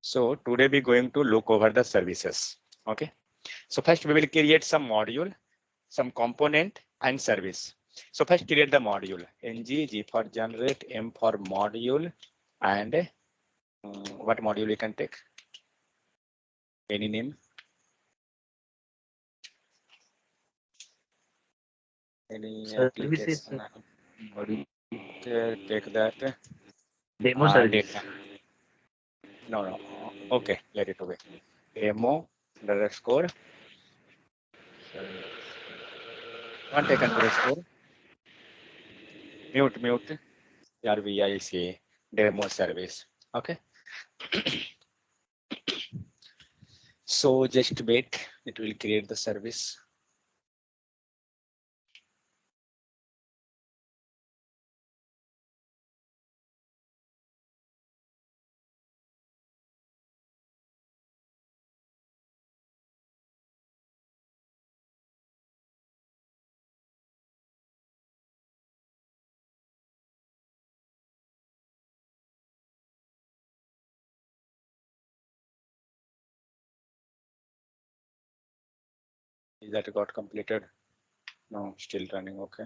So today we're going to look over the services. Okay. So first we will create some module, some component and service. So first create the module. Ng, G for generate, M for module, and what module we can take? Any name? Any Services, application? Module, take that. demo service. Data. No. Okay, let it away. Demo underscore. One take underscore. Mute. RVIC demo service. Okay. So just wait. It will create the service. Is that got completed? No, still running. Okay.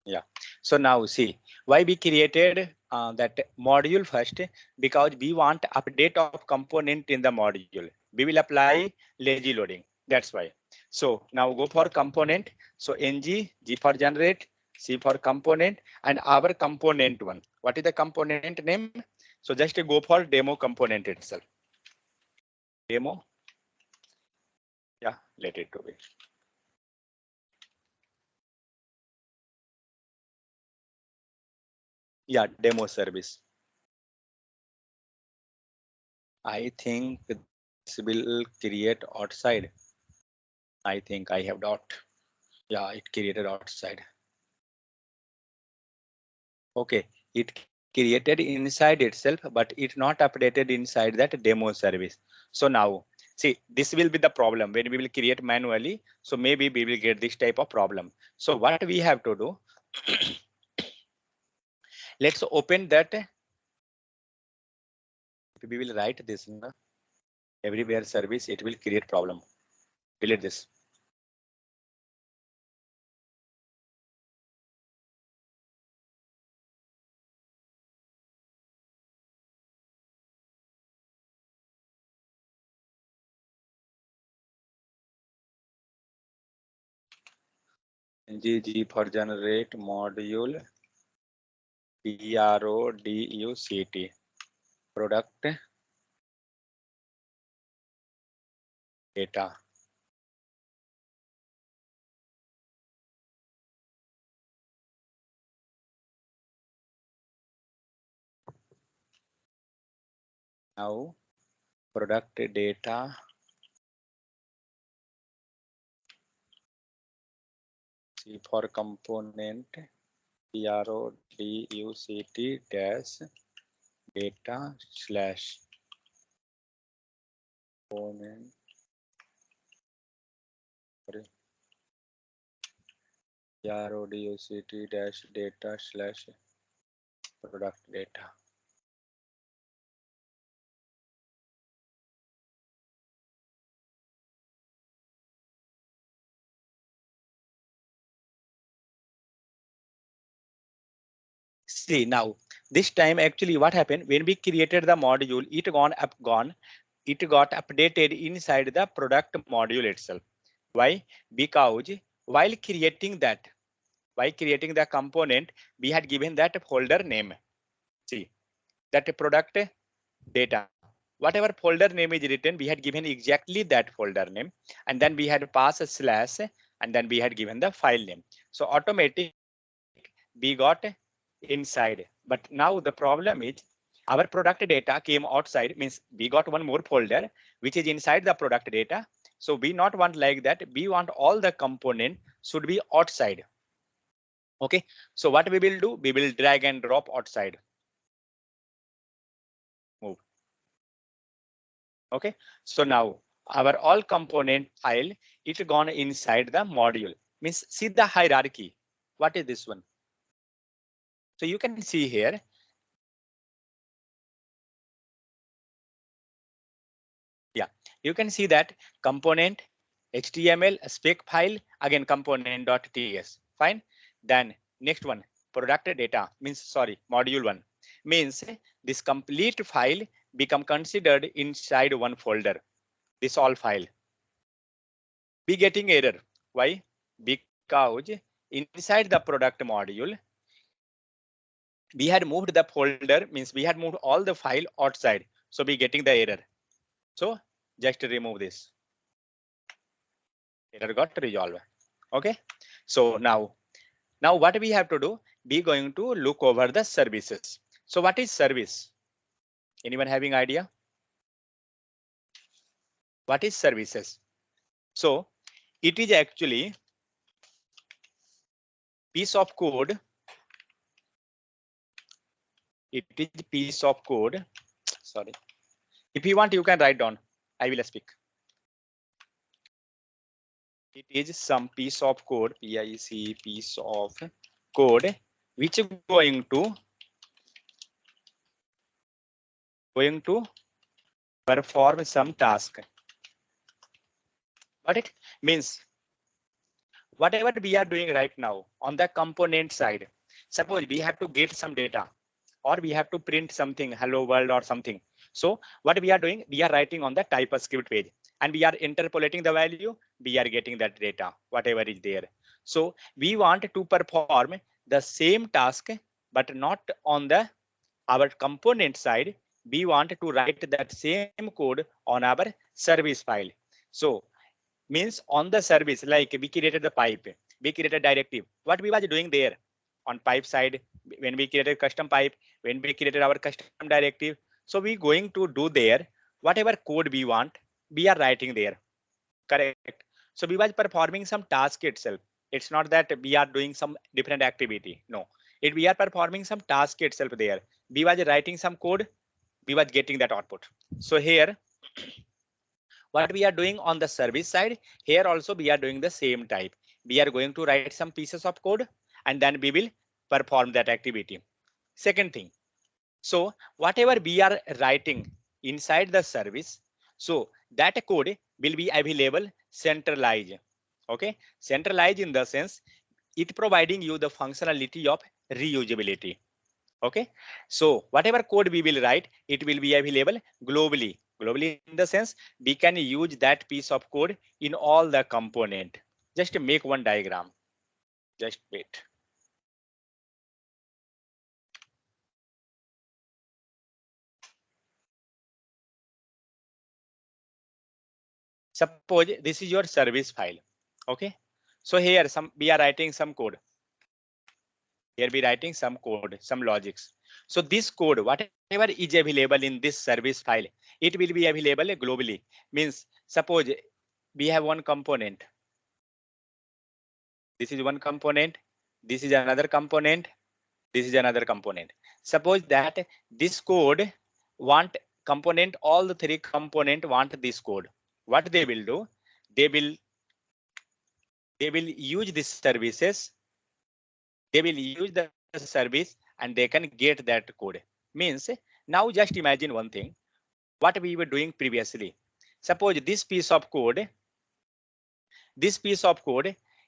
Yeah. So now see why we created that module first, because we want update of component in the module. We will apply lazy loading. That's why. So now go for component. So ng, G for generate, C for component, and our component one. What is the component name? So just go for demo component itself. Demo. Yeah, let it to be. Yeah, demo service. I think this will create outside. I think I have dot. Yeah, it created outside. Okay, it created inside itself, but it not updated inside that demo service. So now, see, this will be the problem when we will create manually. So maybe we will get this type of problem. So what we have to do, let's open that. We will write this everywhere service, it will create problem. Delete this. G for generate module, PRODUCT, product data. Now product data, C for component, PRODUCT dash data slash component, PRODUCT dash data slash product data. See now, this time actually what happened when we created the module, it got updated inside the product module itself. Why? Because while creating the component, we had given that folder name. See that product data. Whatever folder name is written, we had given exactly that folder name, and then we had passed a slash, and then we had given the file name. So automatic we got inside. But now the problem is our product data came outside, means we got one more folder which is inside the product data, So we not want like that. We want all the component should be outside. Okay. So what we will do? We will drag and drop outside. Move. Okay. So now our all component file, it gone inside the module. Means see the hierarchy. What is this one? So you can see here. Yeah, you can see that component HTML spec file, again component.ts. Fine. Then next one, product data means, sorry, module one means this complete file become considered inside one folder. This all file be getting error. Why? Because inside the product module we had moved the folder, means we had moved all the file outside. So we getting the error. So just remove this. Error got resolved. Okay. So now what we have to do? We going to look over the services. So what is service? Anyone having idea? What is services? So it is actually piece of code. It is piece of code. Sorry. If you want, you can write down. I will speak. It is some piece of code, PIC piece of code, which going to perform some task. What it means, whatever we are doing right now on the component side, suppose we have to get some data or we have to print something, hello world or something. So what we are doing, we are writing on the TypeScript page and we are interpolating the value, we are getting that data, whatever is there. So we want to perform the same task, but not on the our component side. We want to write that same code on our service file. So means on the service, like we created the pipe, we created directive. What we was doing there on pipe side, when we created custom pipe, when we created our custom directive. So we going to do there whatever code we want, we are writing there. Correct. So we was performing some task itself. It's not that we are doing some different activity. No, it we are performing some task itself there. We was writing some code, we was getting that output. So here what we are doing on the service side, here also we are doing the same type. We are going to write some pieces of code and then we will perform that activity. Second thing, so whatever we are writing inside the service, so that code will be available centralized. Okay, centralized in the sense it providing you the functionality of reusability. Okay, so whatever code we will write, it will be available globally. Globally in the sense we can use that piece of code in all the component. Just make one diagram. Just wait. Suppose this is your service file. Okay, so here we are writing some code. Here we writing some code, some logics. So this code, whatever is available in this service file, it will be available globally. Means suppose we have one component. This is one component. This is another component. This is another component. Suppose that this code want component, all the three component want this code. What they will do? They will use these services. They will use the service and they can get that code. Means now just imagine one thing, what we were doing previously. Suppose this piece of code,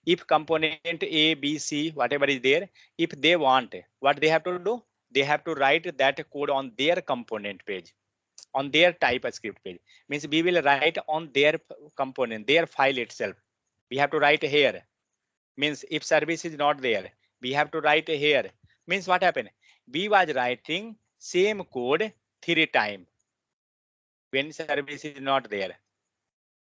if component A, B, C, whatever is there, if they want, what they have to do? They have to write that code on their component page, on their TypeScript page. Means we will write on their component, their file itself. We have to write here. Means if service is not there, we have to write here. Means what happened? We was writing same code 3 times when service is not there.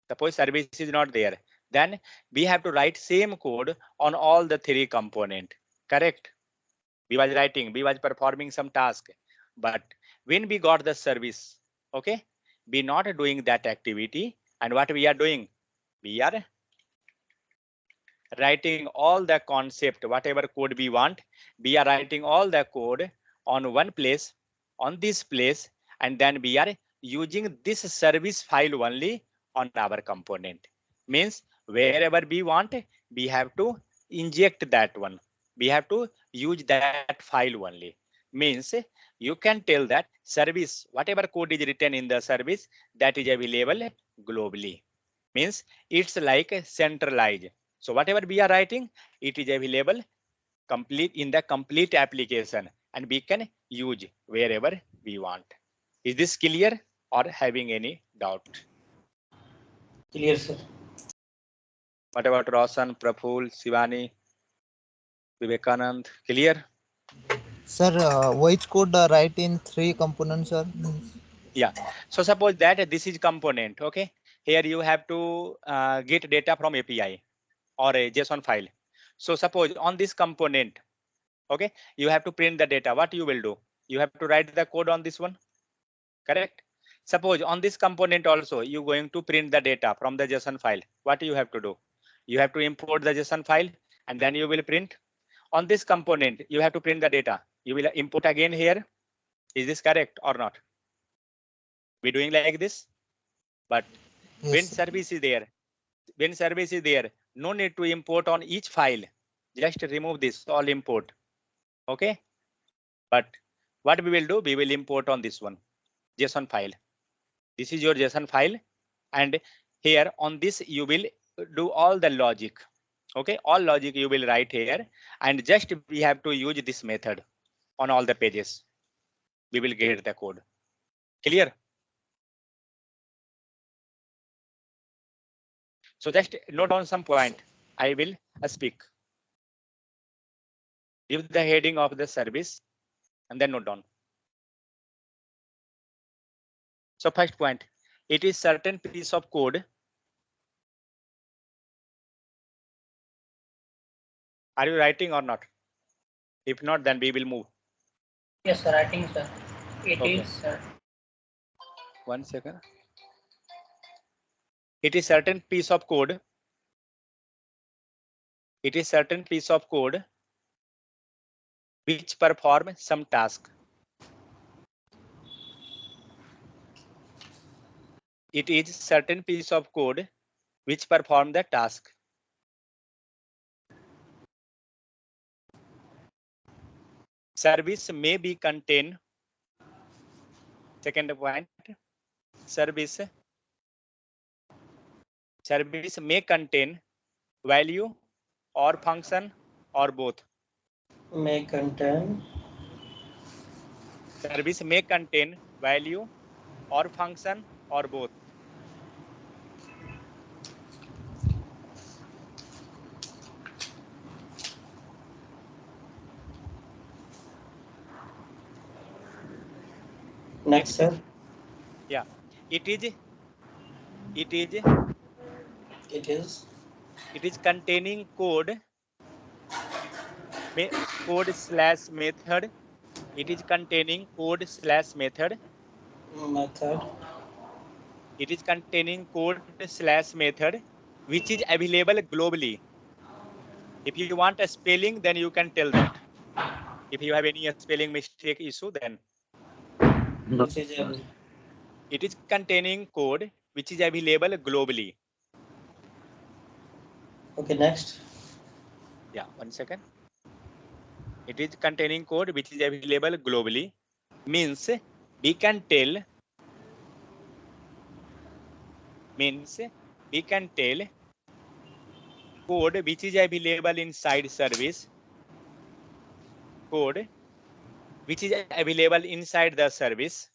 Suppose service is not there, then we have to write same code on all the three component. Correct? We was writing, we was performing some task, but when we got the service, okay, we not doing that activity. And what we are doing? We are writing all the concept, whatever code we want. We are writing all the code on one place, on this place, and then we are using this service file only on our component. Means wherever we want, we have to inject that one. We have to use that file only. Means you can tell that service, whatever code is written in the service, that is available globally. Means it's like centralized. So whatever we are writing, it is available complete in the complete application, and we can use wherever we want. Is this clear or having any doubt? Clear, sir. What about Roshan, Praful, Shivani, Vivekanand? Clear? Sir, which could write in three components, sir? Yeah. So suppose that this is component. Okay. Here you have to get data from API or a JSON file. So suppose on this component, okay, you have to print the data. What you will do? You have to write the code on this one. Correct. Suppose on this component also you going to print the data from the JSON file. What you have to do? You have to import the JSON file and then you will print. On this component you have to print the data. You will import again here. Is this correct or not? We doing like this, but Yes, when sir. service is there, when service is there, no need to import on each file. Just remove this all import. Okay. But what we will do? We will import on this one JSON file. This is your JSON file, and here on this you will do all the logic. Okay, all logic you will write here, and just we have to use this method on all the pages. We will get the code. Clear? So just note down some point. I will speak. Give the heading of the service and then note down. So first point, it is certain piece of code. Are you writing or not? If not, then we will move. Yes, sir. Writing, sir. It Okay. is, sir. 1 second. It is certain piece of code. It is certain piece of code which perform some task. It is certain piece of code which perform the task. Service may be contain. Second point, service may contain value or function or both. May contain. Service may contain value or function or both. Next, sir. Yeah, it is it is It is. it is containing code code slash method. It is containing code slash method. Method. It is containing code slash method which is available globally. If you want a spelling, then you can tell that. If you have any spelling mistake issue, then No. Which is No. it is containing code which is available globally. okay. Next. Yeah, 1 second. It is containing code which is available globally. Means we can tell. Means we can tell code which is available inside service. Code which is available inside the service.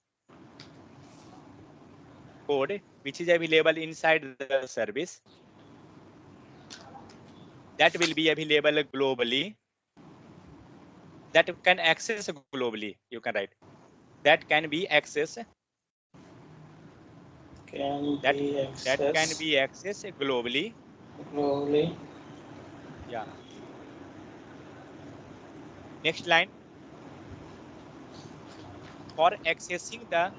Code which is available inside the service that will be available globally, that can access globally. You can write that can be access, Can that be that can accessed be accessed globally. globally. Yeah. Next line, for accessing the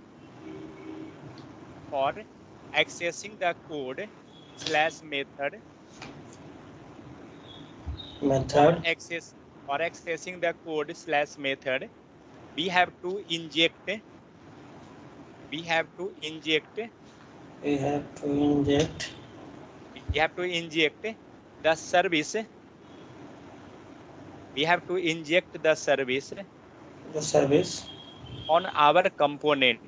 for accessing the code slash method Method. for accessing the code slash method, we have to inject We have to inject the service. We have to inject the service the service on our component.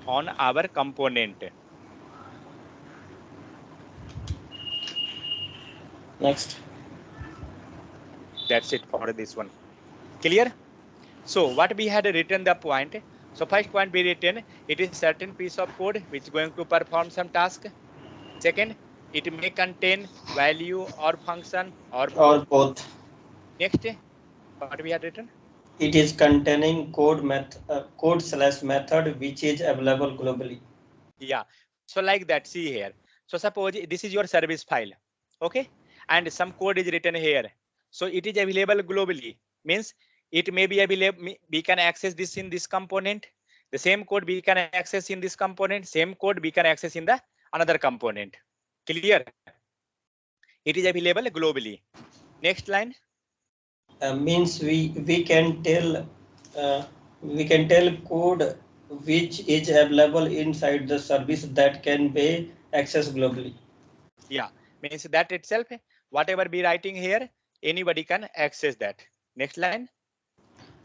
On our component. next. That's it for this one. Clear? So what we had written the point. So first point we written, it is certain piece of code which is going to perform some task. Second, it may contain value or function or Or both. both. Next, what we had written? It is containing code slash method which is available globally. Yeah. So like that, see here. So suppose this is your service file. Okay. And some code is written here. So it is available globally. Means it may be available. We can access this in this component. The same code we can access in this component. Same code we can access in the another component. Clear? It is available globally. Next line. Means we can tell code which is available inside the service that can be accessed globally. Yeah, means that itself, whatever be writing here, anybody can access that. Next line.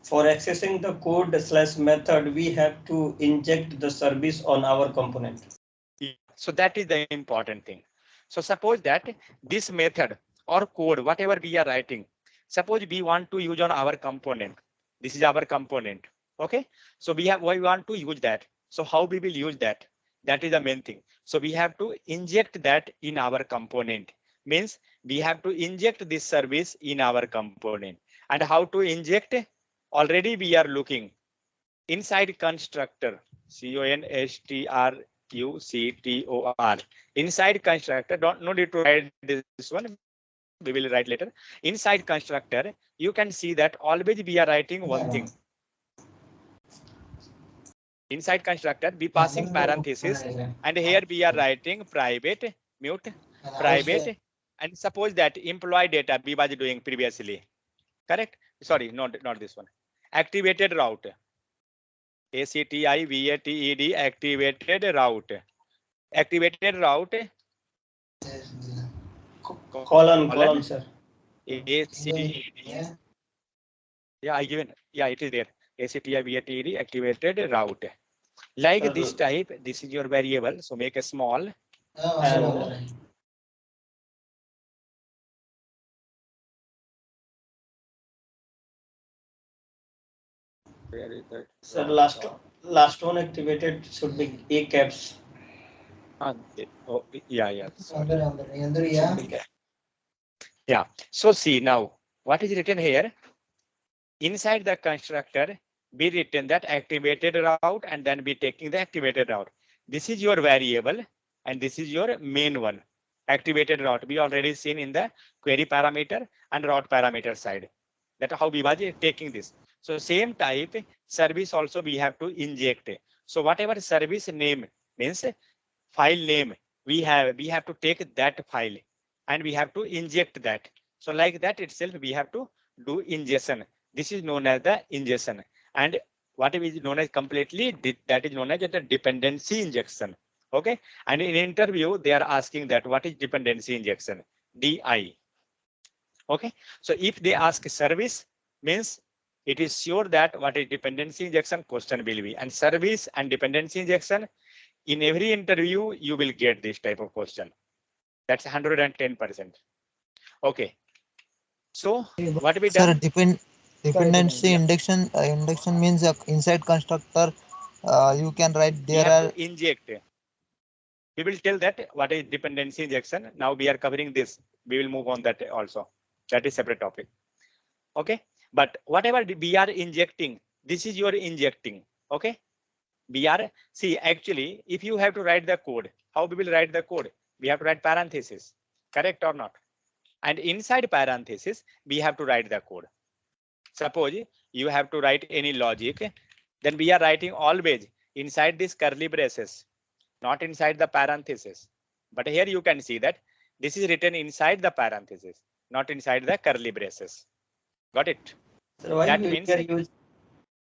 For accessing the code slash method, we have to inject the service on our component. Yeah. So that is the important thing. So suppose that this method or code, whatever we are writing, suppose we want to use on our component. This is our component. Okay. So we want to use that. So how we will use that? That is the main thing. So we have to inject that in our component. Means we have to inject this service in our component. And how to inject? Already we are looking inside constructor, CONSTRUCTOR. Inside constructor, no need to write this one. We will write later. Inside constructor, you can see that always we are writing one thing. Inside constructor, we passing parenthesis, and here we are writing private, mute, private, and suppose that employee data we was doing previously. Correct? Sorry, not this one. Activated route. ACTIVATED, activated route. Activated route. Colon, sir. ACTED. Yeah, I given. Yeah, it is there. ACTIVATED, activated route. Like this type, this is your variable. So make a small. Where is that? Sir, last one activated should be A caps. Oh, yeah. Yeah. So see now, what is written here? Inside the constructor, be written that activated route and then be taking the activated route. This is your variable and this is your main one. Activated route we already seen in the query parameter and route parameter side. That's how we was taking this. So same type service also we have to inject. So whatever service name means file name we have to take that file and we have to inject that. So like that itself we have to do ingestion. This is known as the ingestion, and what is known as completely that is known as the dependency injection. Okay, and in interview they are asking that what is dependency injection? DI. Okay, so if they ask service means it is sure that what is dependency injection question will be, and service and dependency injection in every interview you will get this type of question. That's 110%. Okay, so what we Sir, done? dependency induction means inside constructor. You can write We there have are to inject. We will tell that what is dependency injection. Now we are covering this. We will move on that also. That is separate topic. Okay, but whatever we are injecting, this is your injecting. Okay, we are see actually if you have to write the code, how we will write the code? We have to write parenthesis. Correct or not? And inside parenthesis, we have to write the code. Suppose you have to write any logic, then we are writing always inside this curly braces. not inside the parenthesis. But here you can see that this is written inside the parenthesis, not inside the curly braces. Got it? So why That we means, are using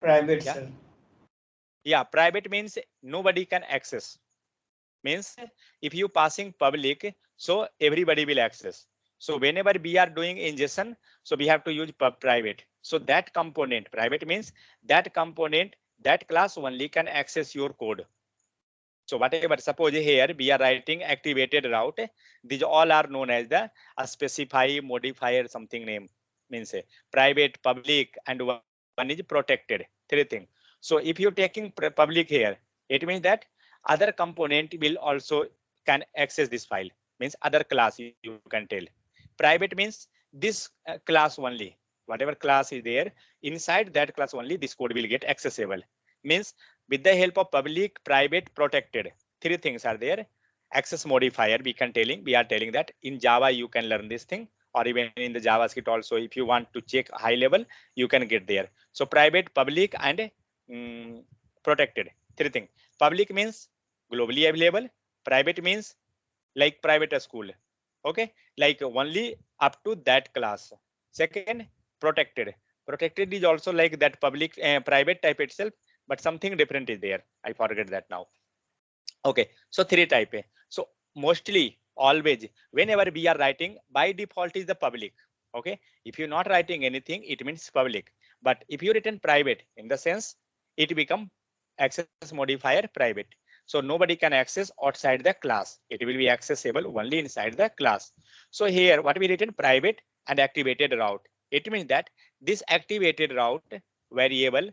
private, yeah, sir? yeah, private means nobody can access. Means if you passing public, so everybody will access. So whenever we are doing ingestion, so we have to use private. So that component, private means that component, that class only can access your code. So whatever, suppose here we are writing activated route, these all are known as the specify, modifier, something name, means private, public, and one is protected. Three things. So if you're taking public here, it means that other component will also can access this file. Means other class you can tell. Private means this class only. Whatever class is there, inside that class only this code will get accessible. Means with the help of public, private, protected, three things are there. Access modifier, we are telling that in Java you can learn this thing, or even in the JavaScript also, if you want to check high level, you can get there. So private, public, and protected, three things. Public means globally available. Private means like private school. Okay, like only up to that class. Second, protected. Protected is also like that public private type itself, but something different is there. I forget that now. Okay, so three type. So mostly always whenever we are writing, by default is the public. Okay, if you're not writing anything, it means public. But if you written private, in the sense it become access modifier private. So nobody can access outside the class. It will be accessible only inside the class. So here what we written private and activated route. It means that this activated route variable,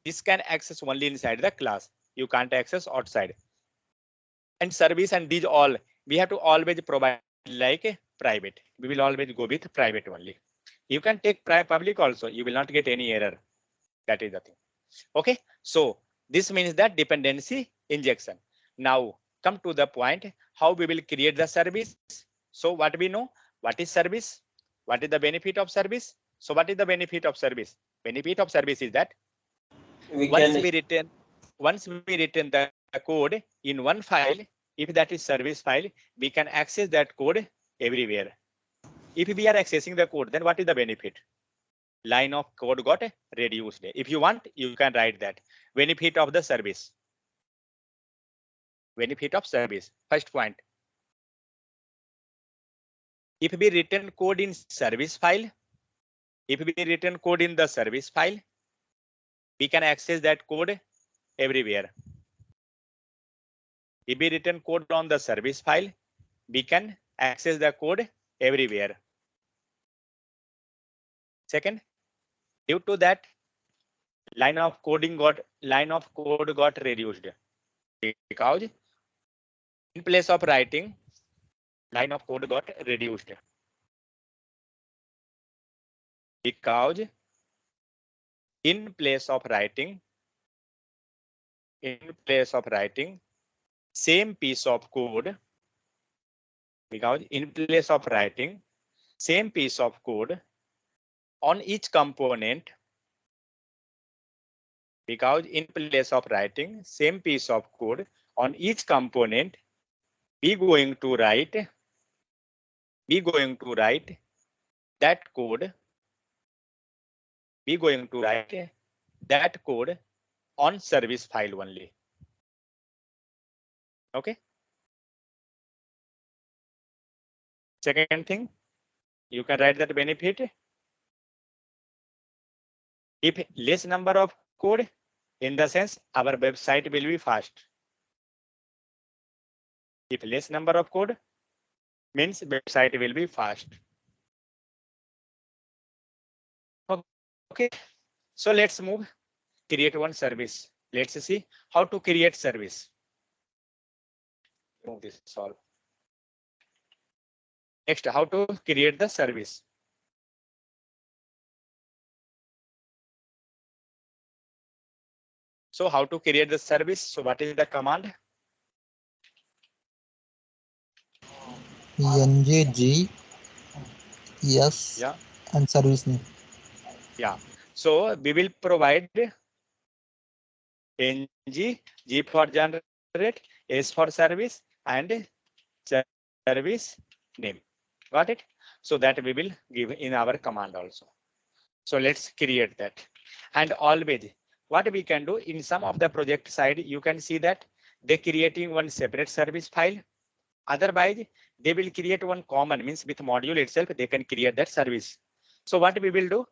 this can access only inside the class. You can't access outside. And service and these all, we have to always provide like a private. We will always go with private only. You can take public also, you will not get any error. That is the thing. Okay, so this means that dependency injection. Now come to the point how we will create the service. So what we know, what is service, what is the benefit of service. So what is the benefit of service? Benefit of service is that We once can we written the code in one file, if that is service file, we can access that code everywhere. If we are accessing the code, then what is the benefit? Line of code got reduced. If you want, you can write that. Benefit of the service. Benefit of service. First point. If we written code in service file, if we written code in the service file, we can access that code everywhere. If we written code on the service file, we can access the code everywhere. Second, due to that, line of code got reduced because in place of writing, line of code got reduced because in place of writing, same piece of code, because in place of writing same piece of code on each component, because in place of writing same piece of code on each component, we going to write that code, on service file only. Okay. Second thing, you can write that benefit. If less number of code, in the sense our website will be fast. If less number of code means website will be fast. Okay, so let's move, create one service. Let's see how to create service. Move this all. Next, how to create the service. So how to create the service? So what is the command? NGG yes Yeah, and service name. yeah. So we will provide ng, G for general, generate, S for service, and service name. Got it? So that we will give in our command also. So let's create that. And always what we can do in some of the project side, you can see that they creating one separate service file. Otherwise, they will create one common, means with module itself, they can create that service. So what we will do?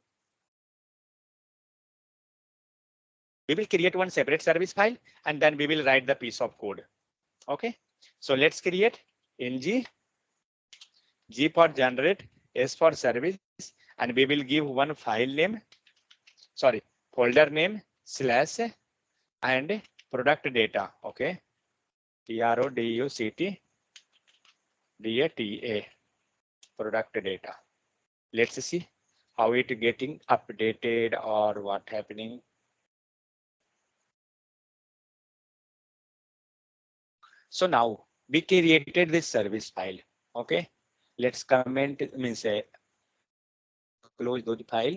We will create one separate service file and then we will write the piece of code. Okay. So let's create ng G for generate, S for service, and we will give one file name, sorry, folder name slash and product data. Okay. PRODUCT DATA product data. Let's see how it getting updated or what happening. So now we created this service file. Okay. Let's comment, means close the file.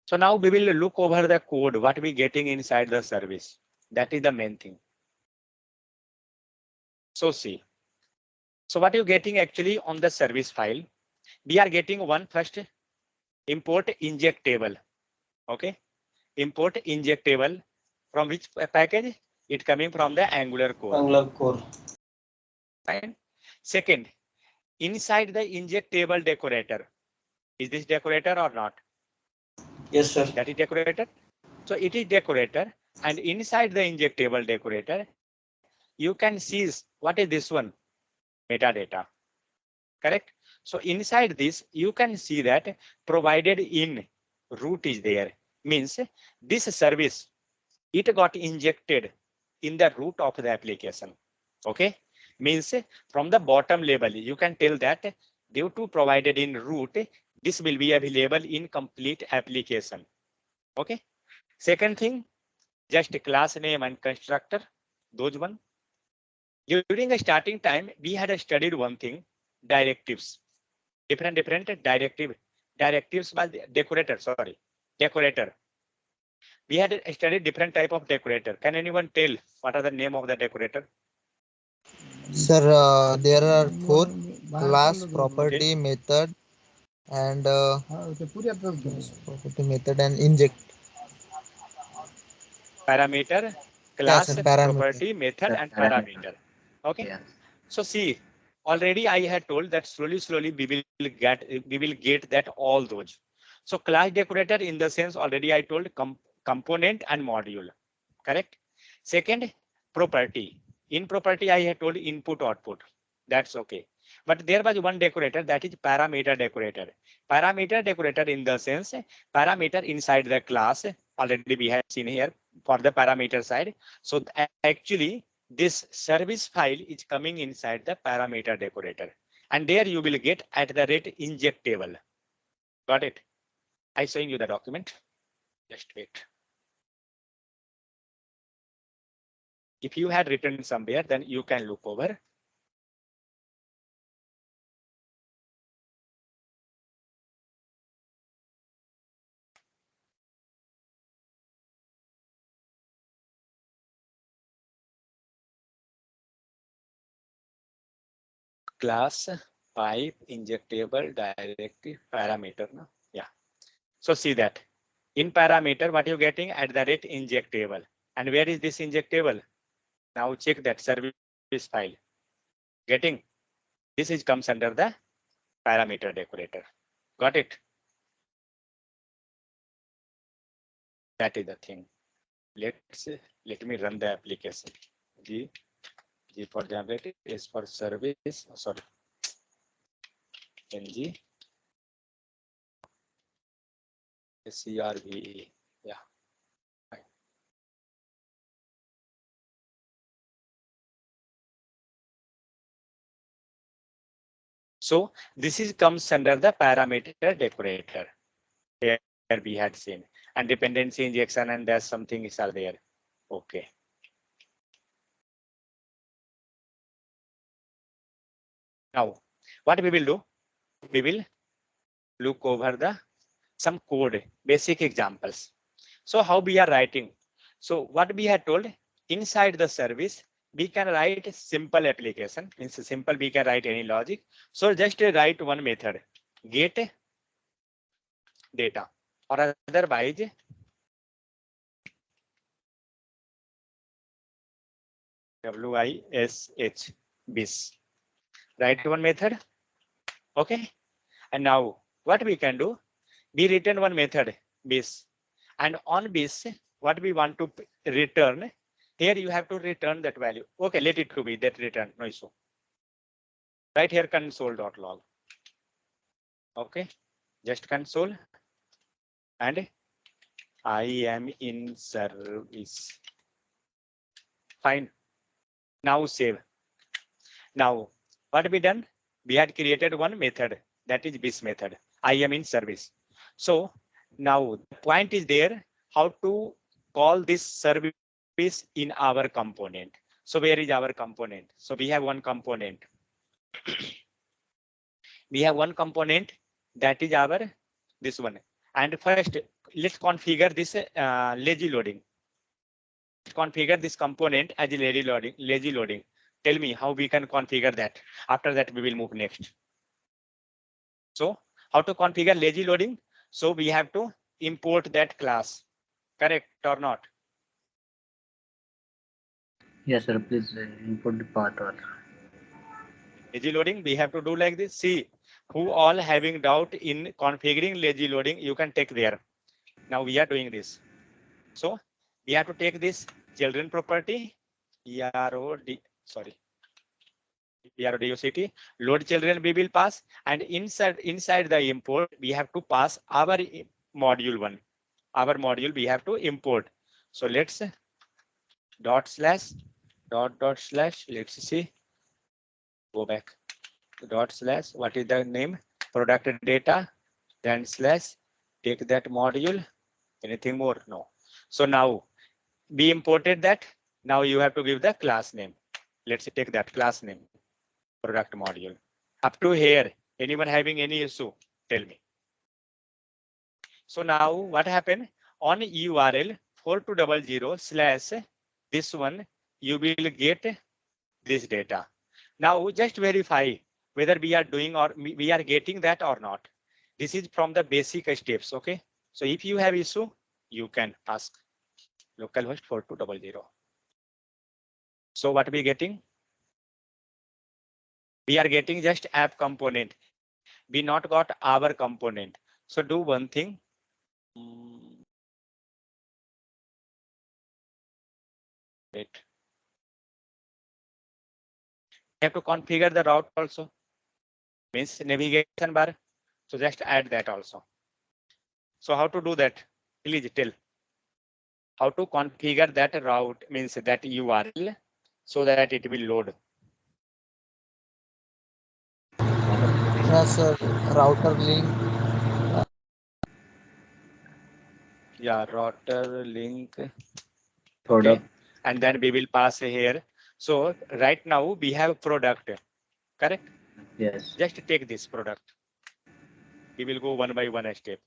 So now we will look over the code, what we getting inside the service. That is the main thing. So see. So what you getting actually on the service file? We are getting one first import inject table. Okay. Import inject table from which package? It coming from the Angular core. Angular core. Fine. Second, inside the inject table decorator. Is this decorator or not? Yes, sir. That is decorator. So it is decorator, and inside the injectable decorator, you can see what is this one? Metadata. Correct? So inside this, you can see that provided in root is there. Means this service, it got injected in the root of the application. Okay? Means from the bottom level, you can tell that due to provided in root, this will be available in complete application. Okay? Second thing, just class name and constructor, those one. During the starting time, we had studied one thing, directives, different directives by the decorator, sorry, decorator. We had studied different type of decorator. Can anyone tell what are the name of the decorator? Sir, there are four: class, property, method, and property, method, and inject. Parameter, Yes, class, sir, parameter. property, method, and Parameter. parameter. Okay. Yeah. So see, already I had told that slowly we will get that all those. So class decorator in the sense already I told component and module. Correct. Second, property. In property I had told input output. That's okay. But there was one decorator, that is parameter decorator. Parameter decorator in the sense parameter inside the class. Already we have seen here for the parameter side. So actually this service file is coming inside the parameter decorator, and there you will get at the rate inject table. Got it? I showing you the document. Just wait. If you had written somewhere, then you can look over. Class, pipe, injectable, directive, parameter. No? Yeah. So see that in parameter, what you're getting at the rate injectable. And where is this injectable? Now check that service file. Getting this is comes under the parameter decorator. Got it? That is the thing. Let me run the application. G for generated, S for service. Oh, sorry. NG CRVE. Yeah. Fine. So this is comes under the parameter decorator. Here we had seen, and dependency injection, and there's something is are there. Okay. Now what we will do? We will look over the some code, basic examples. So how we are writing? So what we had told, inside the service, we can write simple application. Means simple, we can write any logic. So just write one method, get data, or otherwise WISH bis. Write one method. Okay. And now what we can do, we return one method bis, and on bis what we want to return, here you have to return that value. Okay, let it to be that return, no issue. Right here console.log. Okay, just console and I am in service. Fine. Now save. Now what we done? We had created one method, that is bis method. I am in service. So now the point is there, how to call this service in our component. So where is our component? So we have one component. We have one component, that is our this one. And first let's configure this lazy loading. Configure this component as a lazy loading. Lazy loading. Tell me how we can configure that. After that we will move next. So how to configure lazy loading? So we have to import that class. Correct or not? Yes, sir. Please input the path also. Lazy loading, we have to do like this. See, who all having doubt in configuring lazy loading, you can take there. Now we are doing this. So we have to take this children property, ERODUCT, load children we will pass, and inside the import we have to pass our module one. Our module we have to import. So let's dot slash dot slash, let's see, go back, dot slash, what is the name, product data, then slash, take that module. Anything more? No. So now we imported that. Now you have to give the class name. Let's take that class name, product module. Up to here, anyone having any issue? Tell me. So now what happened on URL 4200 slash this one, you will get this data. Now just verify whether we are doing or we are getting that or not. This is from the basic steps. Okay. So if you have issue, you can ask localhost 4200. So what we getting? We are getting just app component. We not got our component. So do one thing. Wait. You have to configure the route also. Means navigation bar. So just add that also. So how to do that? Please tell. How to configure that route, means that URL, so that it will load. Yes, sir. Router link. Yeah, router link. Product. Okay. And then we will pass here. So right now we have product. Correct? Yes. Just take this product. We will go one by one step.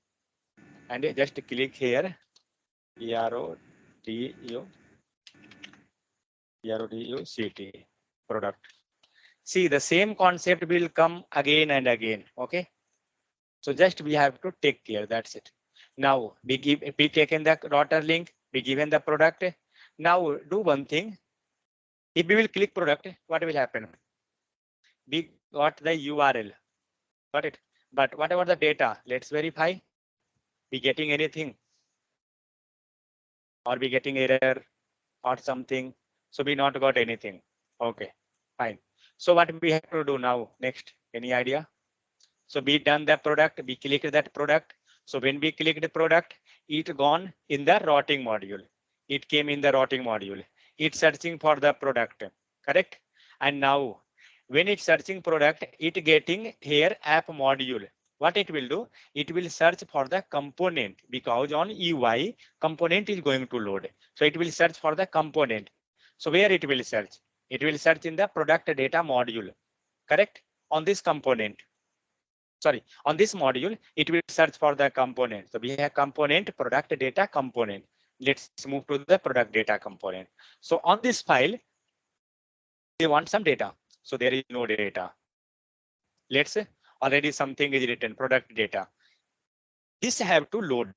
And just click here. ERODUCT product. See, the same concept will come again and again. Okay. So just we have to take care. That's it. Now we taken the router link. We given the product. Now do one thing. If we will click product, what will happen? We got the URL. Got it. But what about the data? Let's verify. We getting anything? Or we getting error or something? So we not got anything. Okay, fine. So what we have to do now? Next, any idea? So we done the product. We clicked that product. So when we click the product, it gone in the routing module. It came in the routing module. It's searching for the product. Correct. And now when it's searching product, it getting here app module. What it will do? It will search for the component, because on UI component is going to load. So it will search for the component. So where it will search? It will search in the product data module. Correct. On this component. Sorry, on this module, it will search for the component. So we have component, product data component. Let's move to the product data component. So on this file, we want some data. So there is no data. Let's say already something is written, product data. This have to load.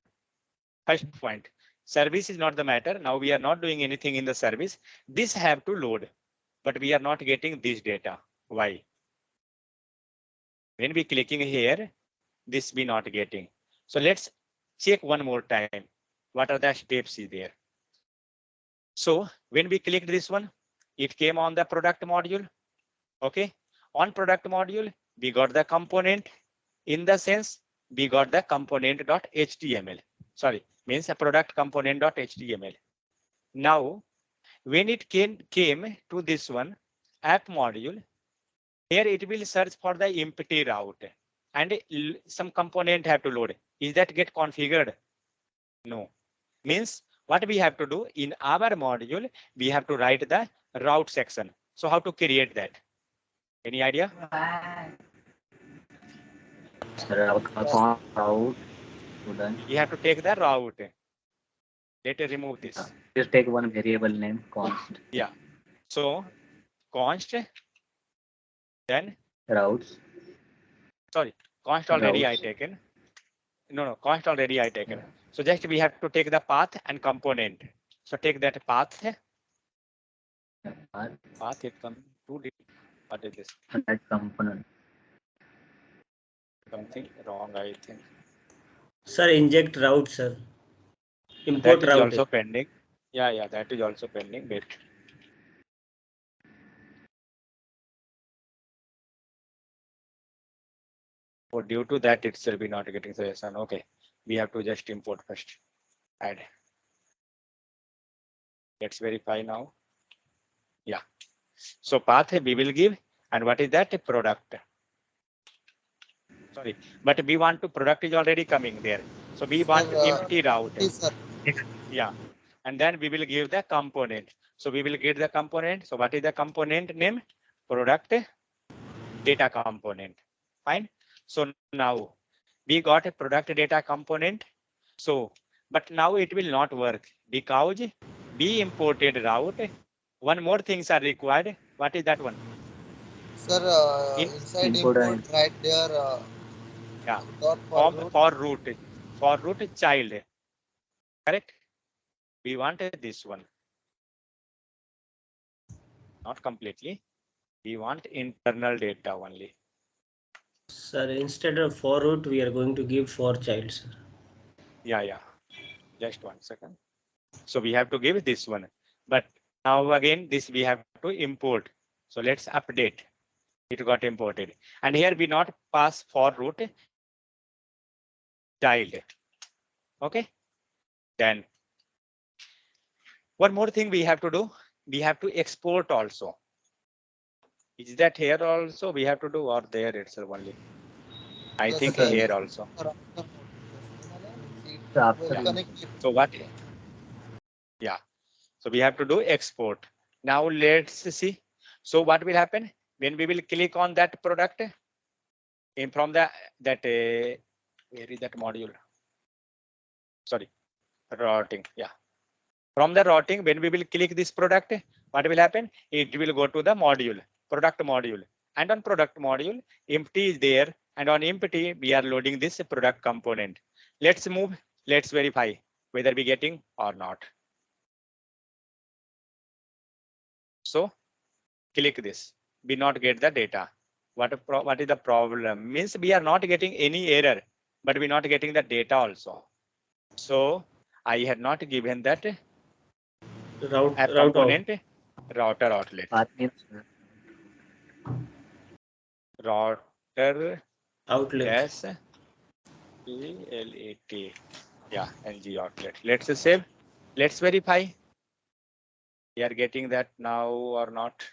First point, service is not the matter. Now we are not doing anything in the service. This have to load, but we are not getting this data. Why? When we clicking here, this we not getting. So let's check one more time. What are the steps is there? So when we clicked this one, it came on the product module. Okay. On product module, we got the component. In the sense, we got the component.html. Sorry, means a product component.html. Now, when it came to this one, app module, here it will search for the empty route and some component have to load. Is that get configured? No. Means what we have to do in our module, we have to write the route section. So how to create that? Any idea? Sir, account out. Student. You have to take the route. Let us remove this. Just take one variable name const. Yeah. So const, then Routes. sorry, const already I Routes. taken. No, const already I taken. So just we have to take the path and component. So take that path. Path it come to what is this? That component. Something wrong, I think. Sir, inject route, sir. That Import is route. also pending. Yeah, that is also pending. Wait. So due to that, itself be not getting suggestion. Okay, we have to just import first. Add. Let's verify now. Yeah. So path we will give, and what is that? A product. Sorry, but we want to product is already coming there. So we want empty route. Sir. Yeah. And then we will give the component. So we will get the component. So what is the component name? Product data component. Fine. So now we got a product data component. So, but now it will not work because we imported route. One more things are required. What is that one? Sir, inside Import import right there. Yeah. Dot For root child. Correct. We wanted this one. Not completely. We want internal data only. Sir, instead of for root, we are going to give for child, sir. Yeah. Just 1 second. So we have to give this one. But now again, this we have to import. So let's update. It got imported. And here we not pass for root child. Okay. Then one more thing we have to do. We have to export also. Is that here also we have to do or there itself only? I think sir. here also. After So what? Yeah. So we have to do export. Now let's see. So what will happen when we will click on that product in from the that where is that module? Sorry, routing. Yeah. From the routing, when we will click this product, what will happen? It will go to the module, product module. And on product module, empty is there. And on empty, we are loading this product component. Let's move. Let's verify whether we getting or not. So click this. We not get the data. What is the problem? Means we are not getting any error, but we're not getting the data also. So I had not given that app component router outlet. path means Router Outlet. dash PLAT. Yeah, NG outlet. Let's save. Let's verify. We are getting that now or not.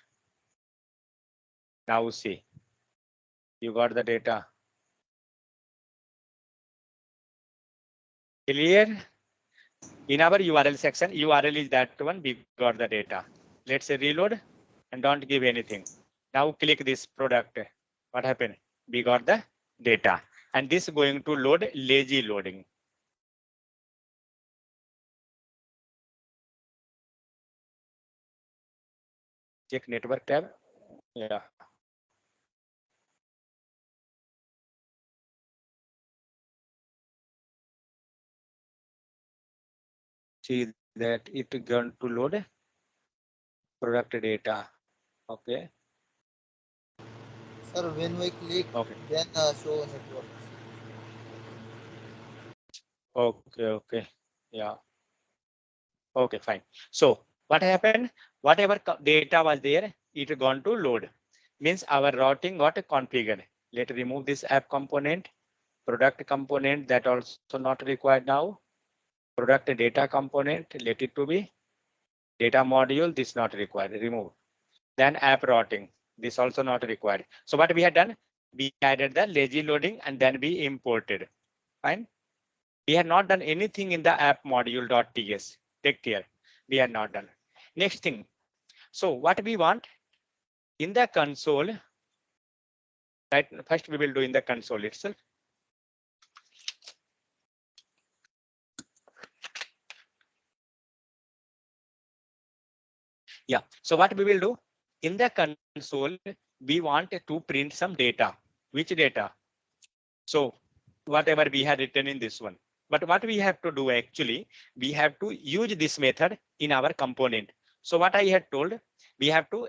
Now see. You got the data. Clear? In our URL section, URL is that one. We got the data. Let's say reload and don't give anything. Now click this product. What happened? We got the data. And this is going to load lazy loading. check network tab. Yeah. See that it going to load product data. Okay. Sir, when we click, Okay. then show network. Okay. Okay. Yeah. Okay. Fine. So what happened? Whatever data was there, it gone to load. Means our routing got configured. Let's remove this app component, product component that also not required now. Product data component, let it to be data module. This not required. Remove. Then app routing. This also not required. So what we had done? We added the lazy loading and then we imported. Fine. We had not done anything in the app module.ts. Take care. We had not done. Next thing. So what we want in the console, right? First we will do in the console itself. Yeah. So what we will do in the console, we want to print some data. Which data? So whatever we had written in this one. But what we have to do actually, we have to use this method in our component. So what I had told, we have to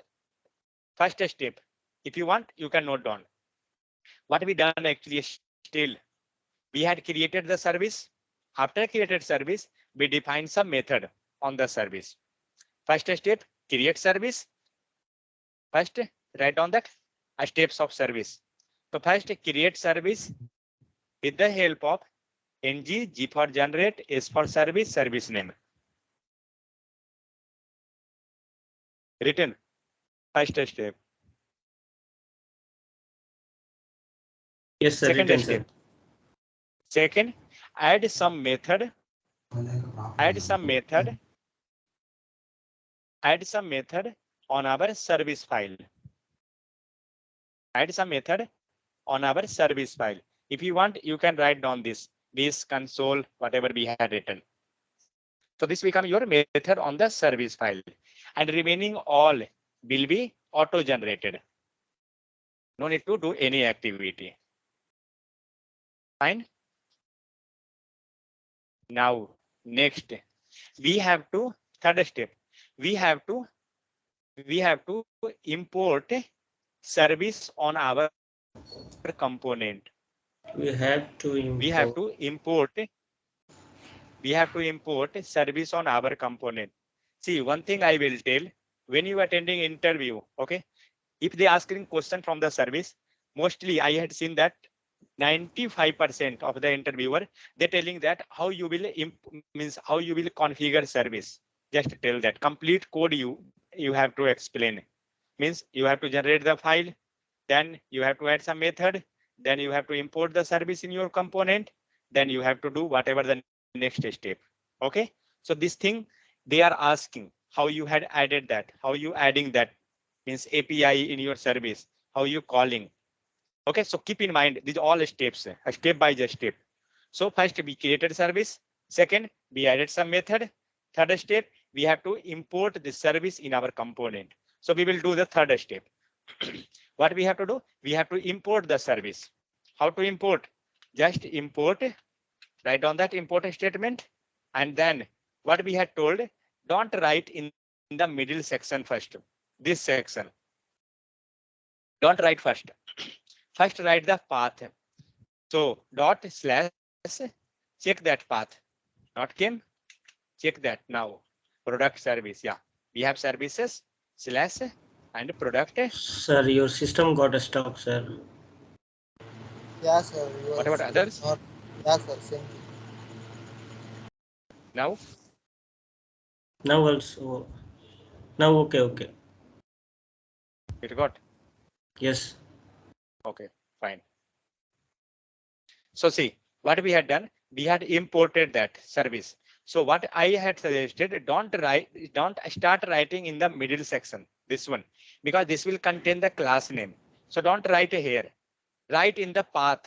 first step. If you want, you can note down. What we done actually is still, we had created the service. After created service, we define some method on the service. First step, create service. First, write down that steps of service. So first create service with the help of ng, g for generate, s for service, service name. Written first step. Yes, sir. Second Written, step. sir. Second, add some method. Add some method. Add some method on our service file. Add some method on our service file. If you want, you can write down this console, whatever we had written. So this become your method on the service file, and remaining all will be auto generated. No need to do any activity. Fine. Now next, we have to third step. We have to import service on our component. We have to We have import. to import service on our component. See, one thing I will tell, when you attending interview, okay, if they asking question from the service, mostly I had seen that 95% of the interviewer, they're telling that how you will means how you will configure service. Just tell that complete code you have to explain. Means you have to generate the file, then you have to add some method, then you have to import the service in your component, then you have to do whatever the next step. Okay. So this thing they are asking how you had added that, how you adding that, means API in your service, how you calling. Okay, so keep in mind these all steps, a step by step. So first we created service. Second, we added some method. Third step, we have to import the service in our component. So we will do the third step. What we have to do? We have to import the service. How to import? Just import, write down that import statement. And then what we had told, don't write in the middle section first. This section. Don't write first. First write the path. So dot slash, check that path. Not came, check that now. Product service. Yeah. We have services slash and product. Sir, your system got stuck, sir. Yeah, sir. What about Yours is others? not. Yeah, sir. Same thing. Now Now also. Now okay, okay. it got. Yes. Okay, fine. So see what we had done. We had imported that service. So what I had suggested, don't start writing in the middle section. This one, because this will contain the class name. So don't write here. Write in the path.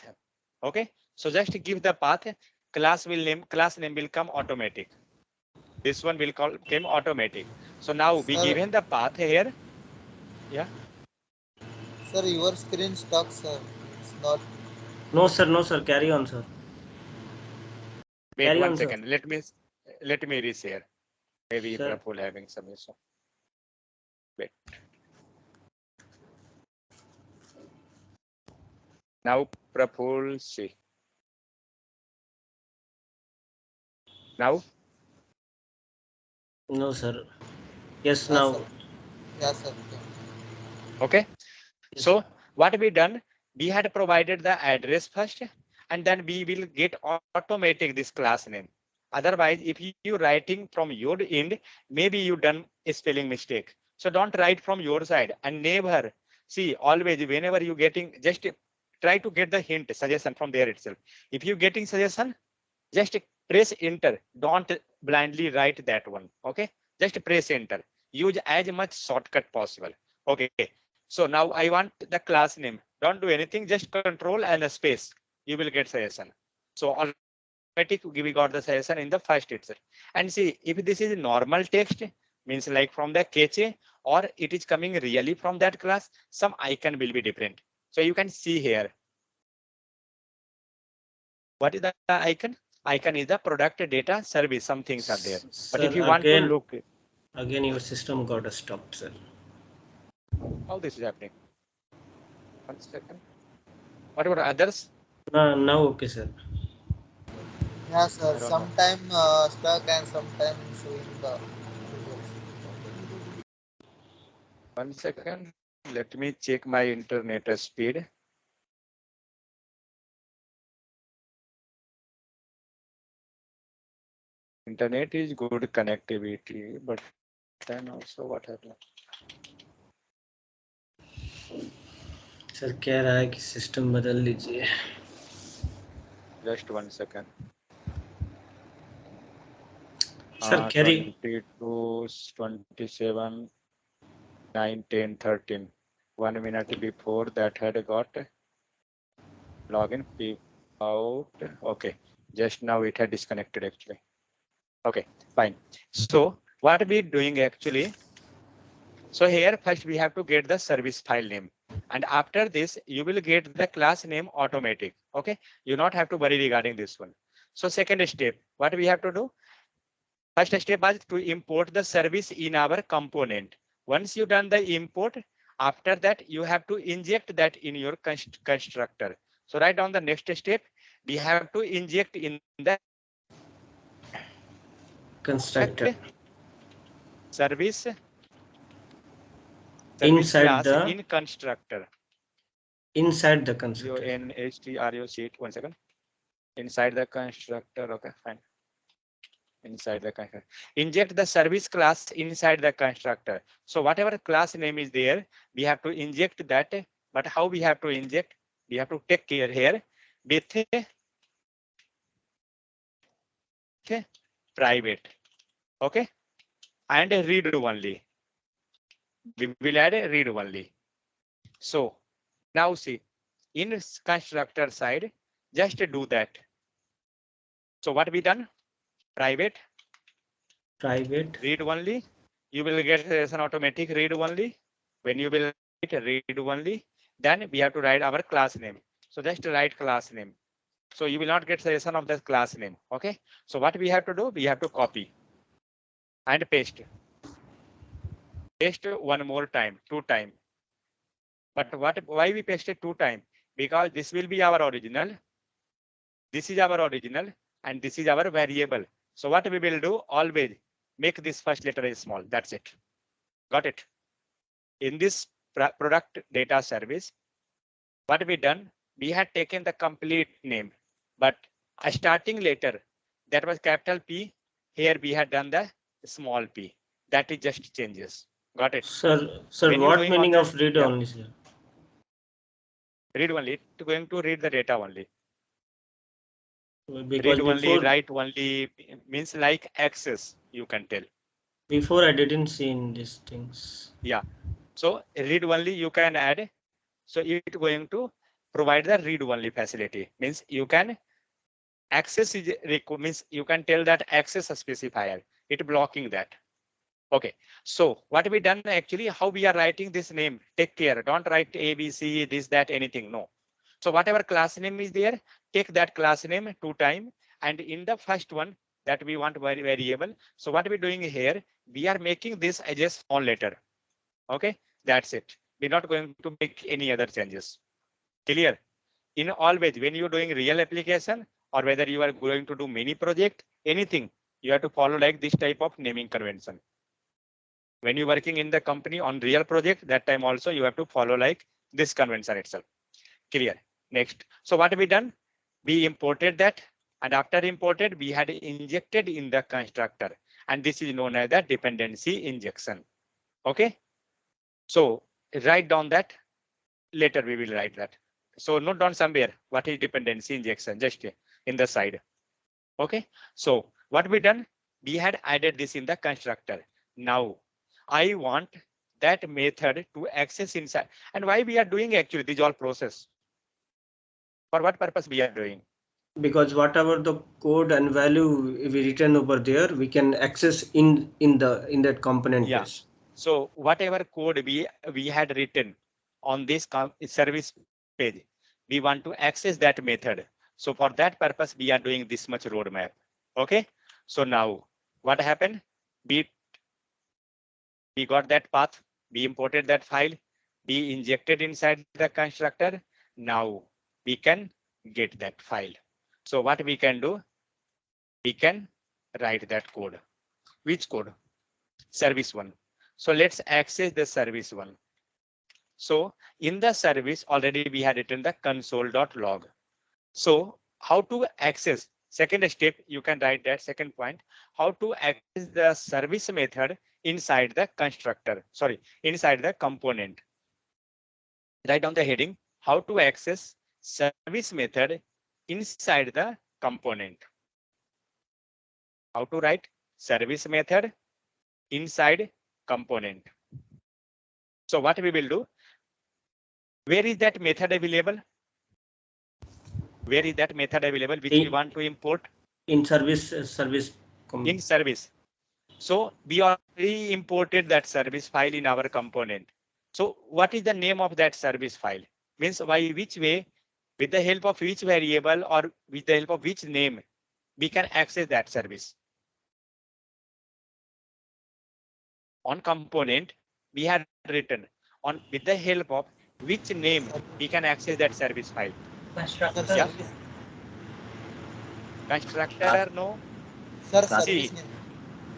Okay. So just give the path. Class name will come automatic. This one will came automatic. So now we Sir, given the path here. Yeah. Sir, your screen stuck, sir. It's not. No, sir. No, sir. Carry on, sir. Wait Carry one on, sir. second. Let me reshare. Maybe Sir. Praful having some issue. Wait. Now Praful see. Now No, sir. Yes, Yeah, sir. now. Yeah, sir. okay. Yes. So what we done? We had provided the address first, and then we will get automatic this class name. Otherwise, if you writing from your end, maybe you done a spelling mistake. So don't write from your side and never see always whenever you getting just try to get the hint suggestion from there itself. If you getting suggestion, just press enter. Don't blindly write that one. Okay, just press enter. Use as much shortcut possible. Okay, so now I want the class name. Don't do anything, just control and a space. You will get suggestion. So automatic we got the suggestion in the first itself. And see, if this is normal text, means like from the cache, or it is coming really from that class, some icon will be different. So you can see here. What is the icon? Icon is the product data service. Some things are there. But if Sir, you want to look, again, your system got stopped, sir. how this is happening? 1 second. What about others? Now, okay, sir. Yeah, sir. I don't know. Sometime stuck and sometime showing the results. 1 second. Let me check my internet speed. Internet is good connectivity, but then also what happened? Sir कह रहा है कि system बदल लीजिए. Just 1 second. Sir, carry. 22, 27, 9, 10, 13. 1 minute before that had got login out. Okay, just now it had disconnected actually. Okay, fine. So what we doing actually? So here first we have to get the service file name, and after this you will get the class name automatic. Okay, you not have to worry regarding this one. So second step, what we have to do? First step was to import the service in our component. Once you done the import, after that you have to inject that in your constructor. So right on the next step, we have to inject in the Constructor. service Inside class the in constructor. inside the constructor. UNHTROC 1 second. Inside the constructor. Okay, fine. Inside the constructor. Inject the service class inside the constructor. So whatever class name is there, we have to inject that. But how we have to inject? We have to take care here with private. Okay, and read only. We will add a read only. So now see, in constructor side, just do that. So what we done? Private read only. You will get an automatic read only. When you will read only, then we have to write our class name. So just write class name. So you will not get suggestion of the class name. Okay. So what we have to do? We have to copy and paste. Paste one more time, 2 times. But why we pasted 2 times? Because this will be our original. This is our original, and this is our variable. So what we will do? Always make this first letter small. That's it. Got it? In this product data service, what we done? We had taken the complete name, but a starting letter that was capital P. Here we had done the small p. That is just changes. Got it? Sir, When you what doing on meaning the of read only, sir? read only, it's going to read the data only. Because Read only, before write only means like access, you can tell. before I didn't see in these things. Yeah. So read only you can add. So it going to provide the read only facility. Means you can access is means you can tell that access a specifier. It blocking that. Okay, so what we done actually, how we are writing this name, take care, don't write A, B, C, this, that, anything, no. So whatever class name is there, take that class name 2 times, and in the first one that we want variable. So what we're doing here, we are making this as a small letter. Okay, that's it. We're not going to make any other changes. Clear? In always when you're doing real application or whether you are going to do mini project, anything, you have to follow like this type of naming convention. When you're working in the company on real project, that time also you have to follow like this convention itself. Clear? Next. So what we done? We imported that, and after imported, we had injected in the constructor, and this is known as the dependency injection. Okay. So write down that. Later we will write that. So note down somewhere what is dependency injection, just in the side. Okay. So what we done? We had added this in the constructor. Now I want that method to access inside. And why we are doing actually this all process? For what purpose we are doing? Because whatever the code and value we written over there, we can access in that component Yeah. base. So whatever code we had written on this service page, we want to access that method. So for that purpose, we are doing this much roadmap. Okay. So now what happened? We we got that path. We imported that file. We injected inside the constructor. Now we can get that file. So what we can do? We can write that code. Which code? Service one. So let's access the service one. So in the service already we had written the console.log. So how to access? Second step, you can write that second point, how to access the service method inside the constructor, sorry, inside the component. Write down the heading, how to access service method inside the component. How to write service method inside component. So what we will do, where is that method available? Where is that method available which we want to import? In service In service. So we already imported that service file in our component. So what is the name of that service file? Means by which way, with the help of which variable or with the help of which name we can access that service. On component, we had written on with the help of which name we can access that service file. Constructor. Yeah. Constructor, no. Sir, See, service name.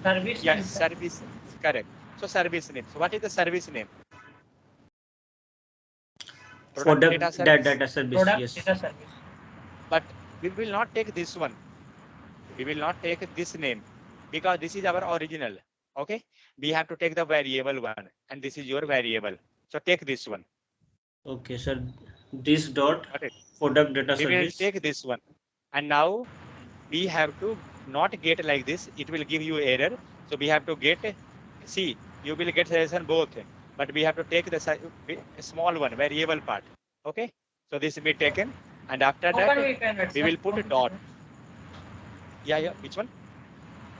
Service yeah, name, sir. service, correct. So service name. So what is the service name? Product product data service. data service. Product Yes. data service. But we will not take this one. We will not take this name because this is our original. Okay. We have to take the variable one, and this is your variable. So take this one. Okay, sir. This dot Got it? product data We will service. take this one. And now we have to not get like this. It will give you error. So we have to get, see, you will get session both, but we have to take the small one, variable part. Okay. So this will be taken. And after How that, can we can write, we sir? will put a dot. Yeah, yeah. Which one?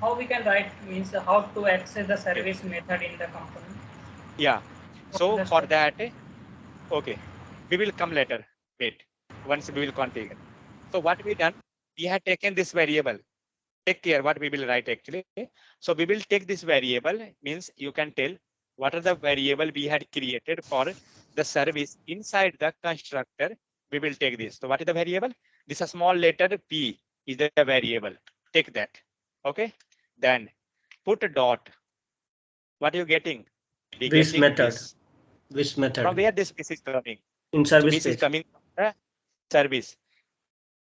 How we can write means how to access the service method in the component. Yeah. So What is the for step? that, okay, we will come later. Wait, once we will configure. So what we done, we had taken this variable. Take care what we will write actually. So we will take this variable, means you can tell what are the variable we had created for the service inside the constructor. We will take this. So what is the variable? This a small letter P is the variable. Take that. Okay. Then put a dot. What are you getting? We This getting method. this. This From method. where this is coming? In So service this is page. coming from the service,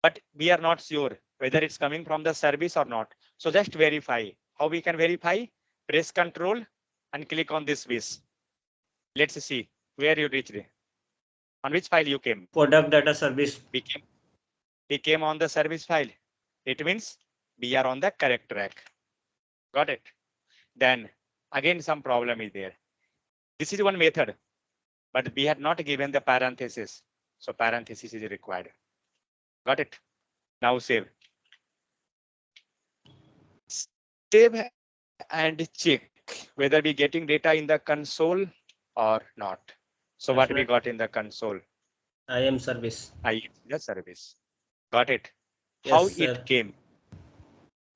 but we are not sure whether it's coming from the service or not. So just verify. How we can verify? Press Control and click on this wish. Let's see where you reached. On which file you came? Product data service. We came on the service file. It means we are on the correct track. Got it? Then again some problem is there. This is one method, but we had not given the parenthesis. So parenthesis is required. Got it? Now save. Save and check. whether we getting data in the console or not. So what we got in the console? I am service. I am the service. Got it? Yes, How sir. it came?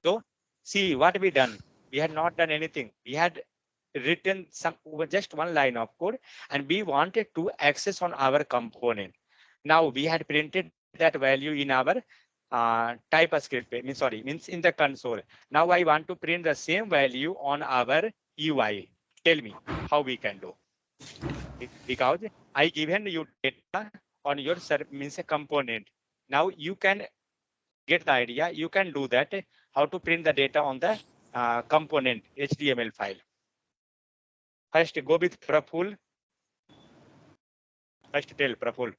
So see what we done. We had not done anything. We had written some just one line of code, and we wanted to access on our component. Now we had printed that value in our TypeScript, means in the console. Now I want to print the same value on our UI. Tell me how we can do. Because I given you data on your means a component. Now you can get the idea. You can do that. How to print the data on the component HTML file. First go with Praful. First tell Praful.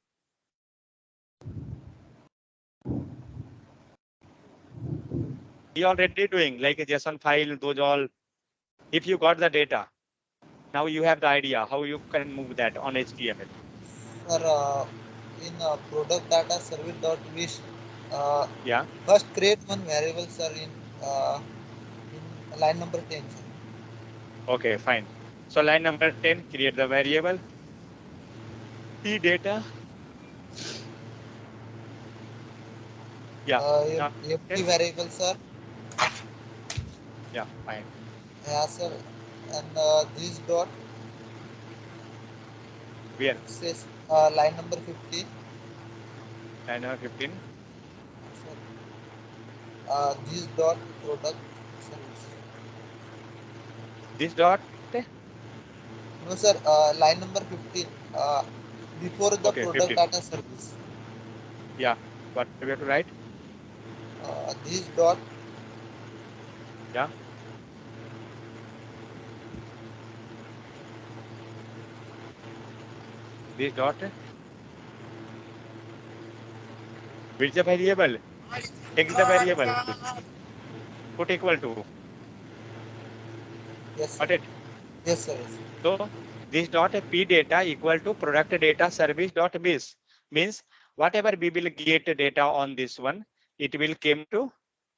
He already doing like a JSON file, those all. If you got the data, now you have the idea how you can move that on HTML. Sir, in product data service dot list, Yeah. first create one variable, sir, in line number 10, sir. Okay, fine. So line number 10, create the variable. P data. Yeah. Now empty variable, sir. yeah, fine. Yeah, sir. And this dot Where? says line number 15. Line number 15. Sir. This dot product service. This dot. No, sir. Line number 15. Before the Okay, product 15. data service. Yeah. What we have to write? This dot. Yeah. This dot. Which the variable? Take the variable. Put equal to. Yes, sir. Got it? Yes, sir. Yes. So this dot P data equal to product data service dot base means whatever we will get data on this one, it will came to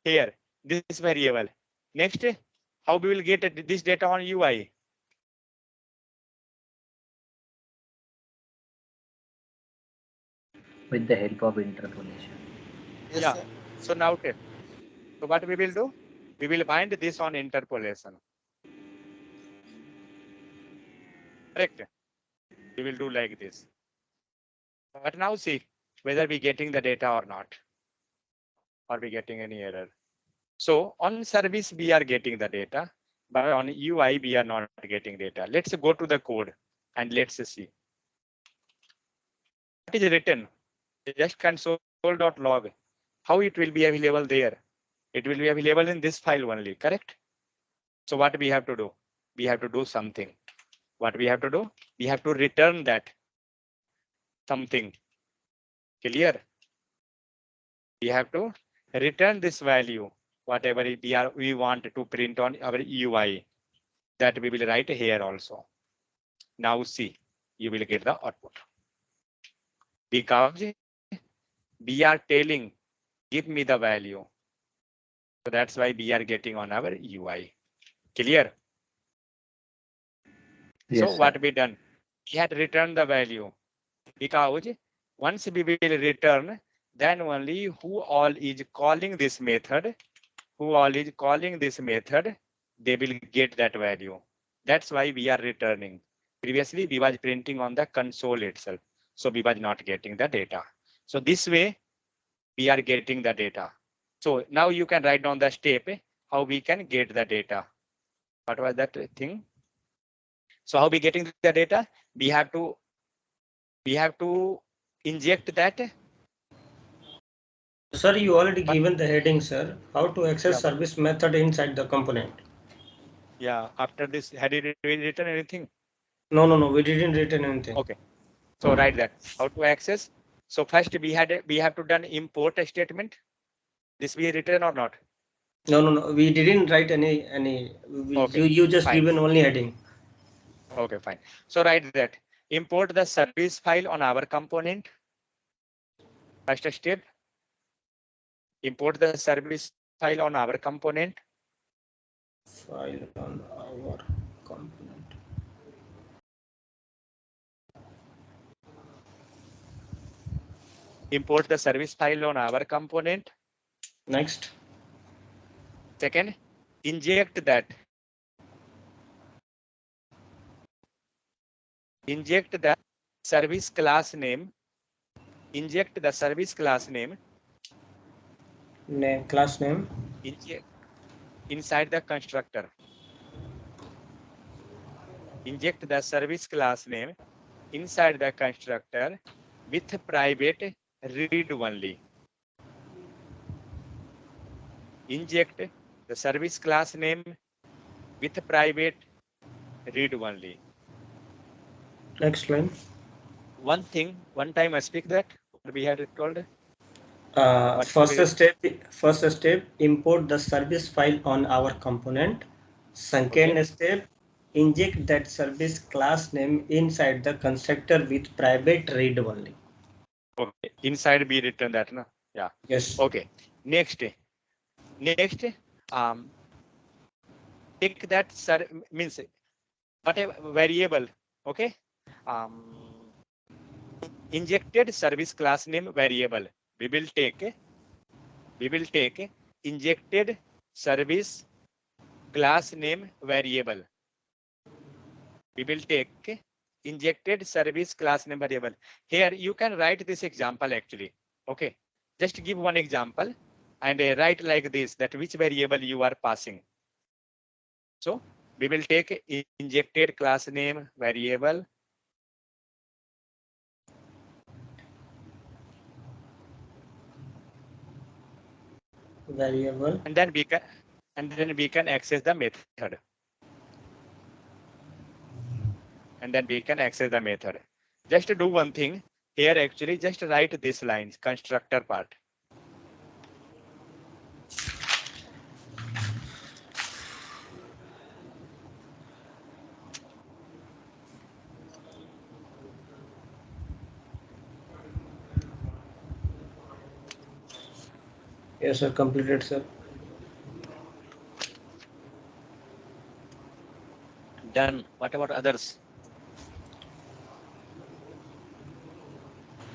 here, this variable. Next, how we will get this data on UI? With the help of interpolation. Yes, Yeah. sir. So now, so what we will do? We will find this on interpolation. Correct. We will do like this. But now see whether we getting the data or not. Are we getting any error? So on service, we are getting the data, but on UI, we are not getting data. Let's go to the code and let's see. What is written? Just console.log. How it will be available there? It will be available in this file only, correct? So what we have to do? We have to do something. What we have to do? We have to return that something. Clear? We have to return this value, whatever we want to print on our UI. That we will write here also. Now see, you will get the output. Because we are telling, give me the value. So that's why we are getting on our UI. Clear? Yes, So sir. what we done? We had returned the value. Because once we will return, then only who all is calling this method, they will get that value. That's why we are returning. Previously, we was printing on the console itself. So we was not getting the data. So this way, we are getting the data. So now you can write down the step, how we can get the data. What was that thing? So how we getting the data? We have to inject that. Sir, you already given the heading, sir. How to access Yeah. service method inside the component. Yeah, after this, had you written anything? No, we didn't written anything. Okay, so write that. How to access? So first we have to done import a statement. This we written or not? No. We didn't write any. Okay, You just fine. given only heading. Okay, fine. So write that. Import the service file on our component. First step. Import the service file on our component. File on our component. Import the service file on our component. Next. Second, inject that. Inject the service class name. Inject the service class name. Class name. Inject inside the constructor. Inject the service class name inside the constructor with private read only. Inject the service class name with private read only. Next line. One time I speak that we had told. First step, import the service file on our component. Second step, inject that service class name inside the constructor with private read only. Okay, inside be written that, no? Yeah. Yes. Okay. Next, take that means whatever variable. Okay. Injected service class name variable. We will take injected service class name variable. We will take injected service class name variable. Here you can write this example actually. Okay, just give one example and write like this, that which variable you are passing. So we will take injected class name variable. And then we can access the method. Just to do one thing here, actually just write this lines, constructor part. Yes, sir. Completed, sir. Done. What about others?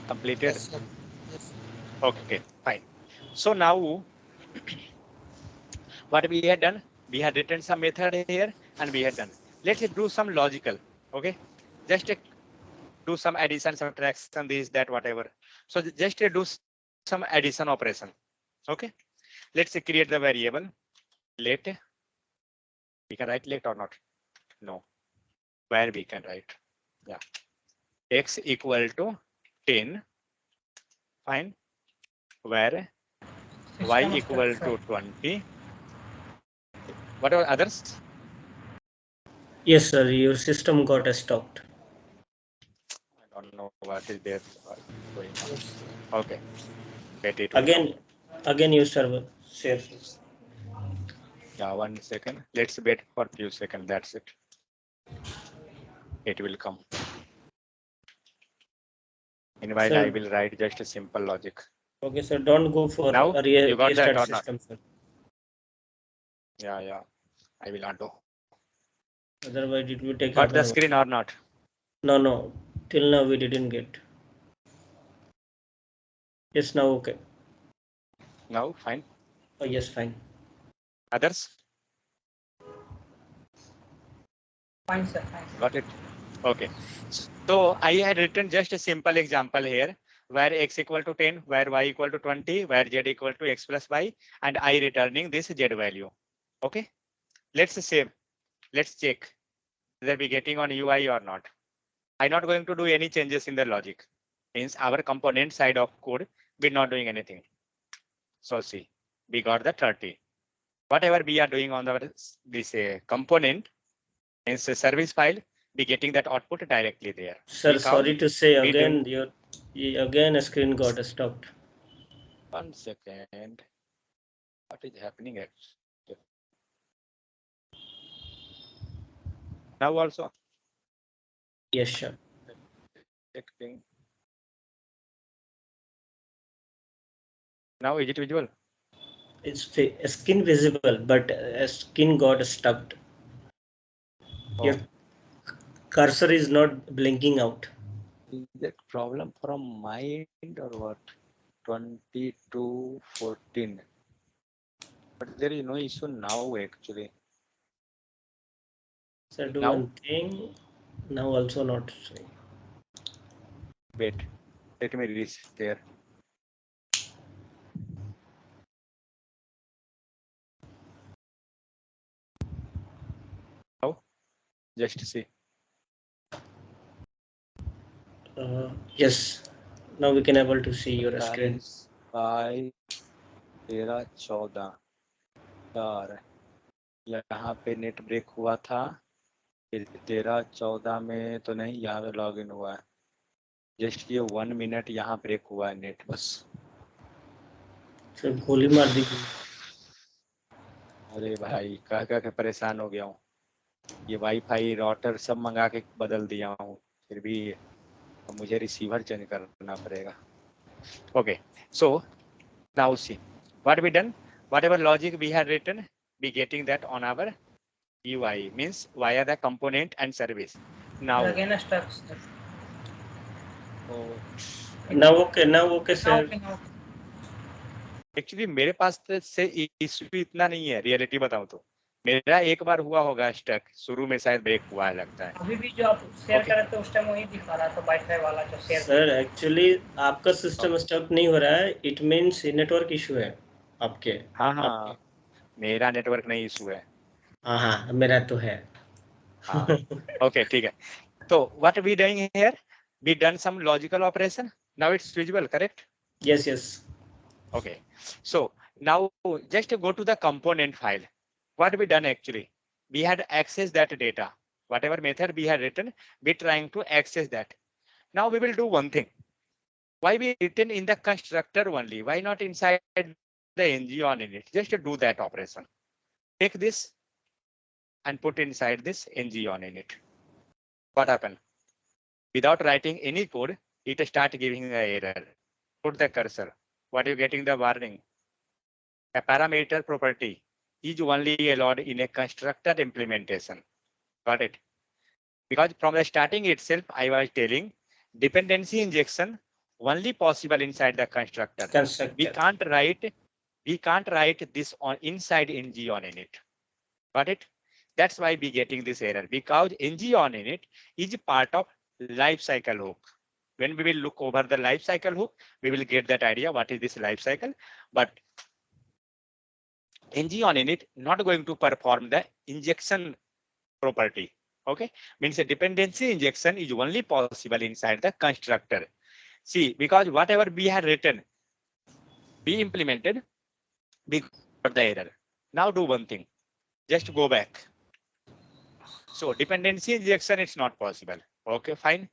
Completed? Yes, sir. Yes. Okay, fine. So now what we had done, we had written some method here and we had done. Let's do some logical. Okay, just do some addition, subtraction, this, that, whatever. So just do some addition operation. Okay, let's create the variable let. We can write let or not? No. Where we can write? Yeah. X equal to 10. Fine. Where y System equal structure. to 20. What are others? Yes, sir. Your system got stopped. I don't know what is there going on. Yes. Okay. Let it will come. Again, your server. Share. Yeah, 1 second. Let's wait for a few seconds. That's it. It will come. Meanwhile, Sir. I will write just a simple logic. Okay, sir. Don't go for Now you got that restart or not? system, sir. Yeah. I will undo. Otherwise, it will take Got half the an hour. screen or not? No. Till now, we didn't get. Yes, now okay. Now, fine. Oh, yes, fine. Others? Fine, sir. Fine. Got it. Okay. So I had written just a simple example here where x equal to 10, where y equal to 20, where z equal to x plus y, and I returning this z value. Okay. Let's save. Let's check whether we getting on UI or not. I'm not going to do any changes in the logic. Means our component side of code, we're not doing anything. So see, we got the 30. Whatever we are doing on this component, means the service file, be getting that output directly there. Sir, Because sorry to say we again, doing- again a screen got stopped. 1 second. What is happening actually? Now also Yes, sir. checking. Now is it visual? It's skin visible, but skin got stuck. Your cursor is not blinking out. Is that problem from my end or what? 2214. But there is no issue now actually. So do Now one thing. Now also not showing. wait. Let me reach there. Now just see. Yes. Now we can able to see your screen. 45 13 14 4 यहाँ पे net break हुआ था फिर 13 14 में तो नहीं यहाँ पे लॉग इन हुआ है जस्ट ये 1 मिनट यहाँ ब्रेक हुआ है नेट बस So गोली मार दीजिए. अरे भाई कह कह के परेशान हो गया हूँ ये वाईफाई राउटर सब मंगा के बदल दिया हूँ फिर भी मुझे रिसीवर चेंज करना पड़ेगा okay so now see what we done whatever logic we had written we getting that on our UI means via the component and service now Again a stuck. oh, Now okay. Now okay Now, sir. okay, now. Actually मेरे पास से issue इतना नहीं है reality बताऊं तो मेरा एक बार हुआ होगा स्टक शुरू में शायद ब्रेक हुआ है लगता है अभी भी जो आप शेयर कर रहे थे उस टाइम वही दिखा रहा था वाईफाई वाला जो शेयर सर एक्चुअली आपका सिस्टम स्टक नहीं हो रहा है. इट मीन्स नेटवर्क इशू है आपके. हाँ हाँ मेरा नेटवर्क नहीं इशू है हाँ हाँ मेरा तो है. हाँ ओके ठीक है तो what we doing here we done some logical operation now it's visible correct Yes yes. okay so now just go to the component file what we done actually we had access that data whatever method we had written we trying to access that now we will do one thing why we written in the constructor only why not inside the ng on in it just to do that operation take this and put inside this ng on in it what happened without writing any code it start giving an error put the cursor what are you getting the warning a parameter property is only allowed in a constructor implementation got it because from the starting itself I was telling dependency injection only possible inside the constructor Constructor. we can't write this on inside ng on init got it that's why we getting this error because ng on init is part of life cycle hook when we will look over the life cycle hook we will get that idea what is this life cycle but ng on init not going to perform the injection property okay means a dependency injection is only possible inside the constructor see because whatever we had written we implemented we got the error now do one thing just go back so dependency injection it's not possible okay fine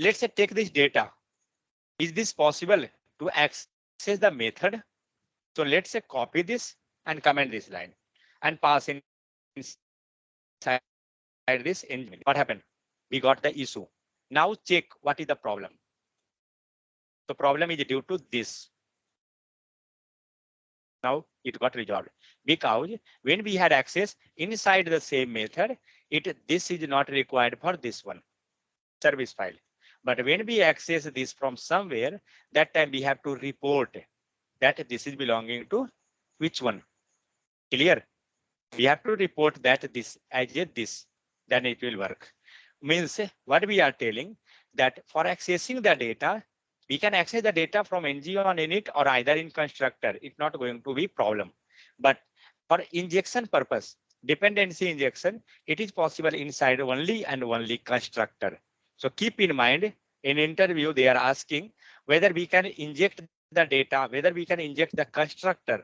let's say take this data is this possible to access the method so let's say copy this and comment this line and pass inside this engine what happened we got the issue now check what is the problem the problem is due to this now it got resolved because when we had access inside the same method this is not required for this one service file but when we access this from somewhere that time we have to report that this is belonging to which one clear we have to report that this as a this then it will work means what we are telling that for accessing the data we can access the data from ng on init or either in constructor it's not going to be problem but for injection purpose dependency injection it is possible inside only and only constructor so keep in mind in interview they are asking whether we can inject the data whether we can inject the constructor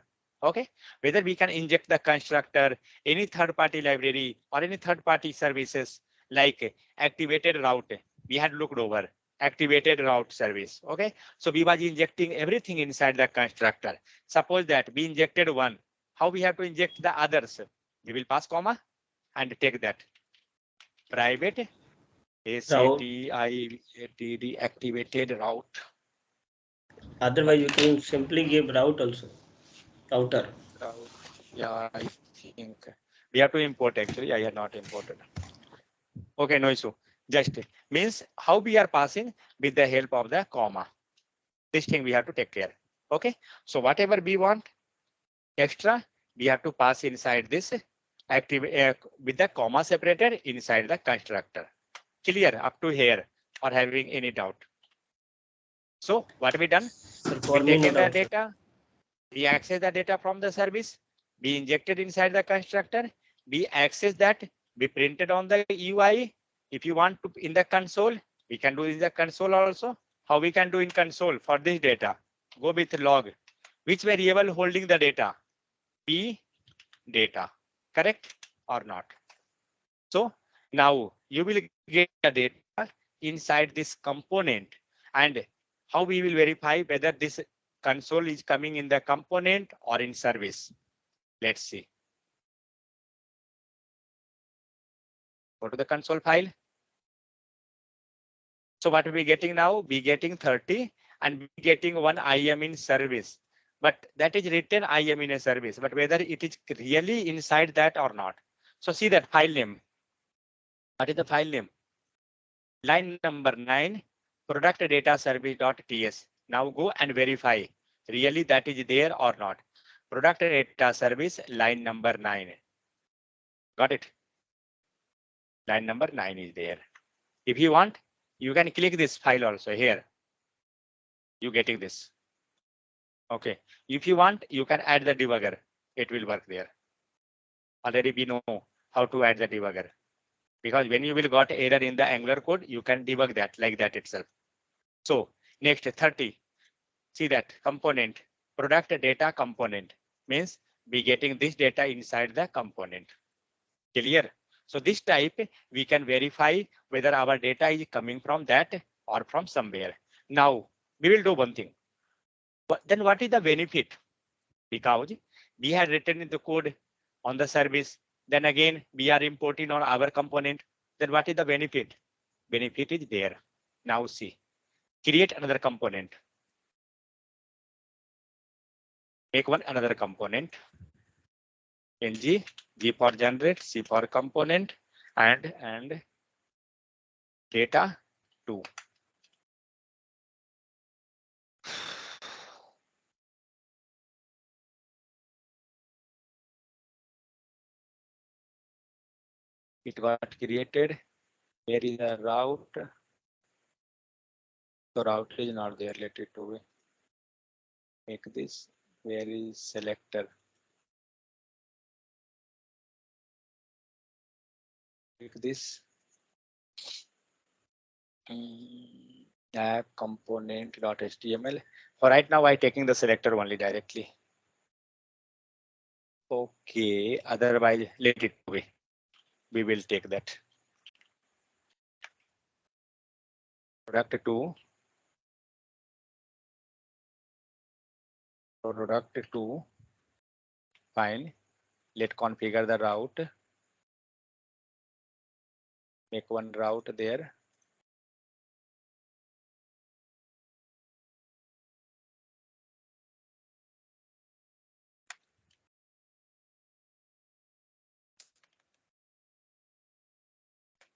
okay whether we can inject the constructor any third party library or any third party services like activated route we had looked over activated route service okay so we was injecting everything inside the constructor suppose that we injected one how we have to inject the others we will pass comma and take that private ACTIVATD activated route Otherwise you can simply give route also. Router. yeah I think we have to import actually I had not imported Okay, no issue. Just means how we are passing with the help of the comma. This thing we have to take care. Okay, so whatever we want extra, we have to pass inside this active with the comma separated inside the constructor. Clear up to here or having any doubt? So what we done? Sir, We for me, no taken the doubt, sir. data, we access the data from the service, we injected inside the constructor, we access that, we printed on the UI. If you want to in the console, we can do in the console also. How we can do in console for this data? Go with log. Which variable holding the data? P data. Correct or not? So now you will get the data inside this component, and how we will verify whether this console is coming in the component or in service. Let's see. Go to the console file. So what are we getting now? We getting 30 and we getting one IM in service. But that is written IM in a service, but whether it is really inside that or not. So see that file name. What is the file name? Line number 9, product data service.ts. Now go and verify really that is there or not. Product data service line number 9. Got it? Line number 9 is there. If you want, you can click this file also here. You getting this. Okay. If you want, you can add the debugger. It will work there. Already we know how to add the debugger. Because when you will got error in the Angular code, you can debug that like that itself. So next 30. See that component, product data component means we getting this data inside the component. Clear? So this type we can verify whether our data is coming from that or from somewhere. Now we will do one thing. But then what is the benefit? Because we had written in the code on the service, then again we are importing on our component. Then what is the benefit? Benefit is there. Now see, create another component. Make one another component. ng, G for generate, C for component, and data 2. It got created. Where is the route? The route is not there. Let it to be. Make this. Where is selector? Click this. App component.html. For right now, I taking the selector only directly. Okay. Otherwise, let it be. We will take that. Product 2. Product 2. Fine. Let configure the route. Make one route there.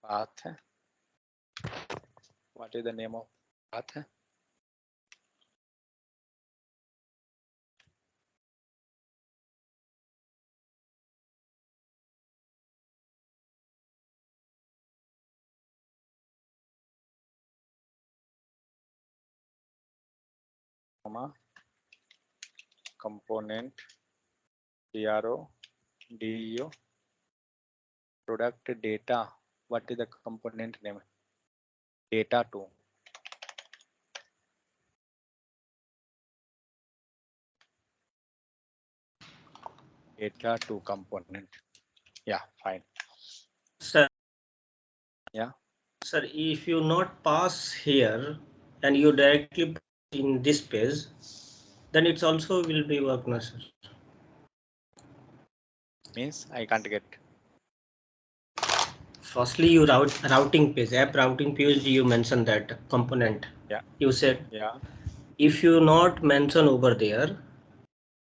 Path. What is the name of path? Component DRO DEO product data. What is the component name? Data 2. Data 2 component. Yeah, fine. Sir, Yeah. sir, if you not pass here and you directly in this page, then it's also will be work, no, sir. Means I can't get. Firstly, you routing page, app routing page, you mentioned that component. Yeah. You said Yeah. if you not mention over there,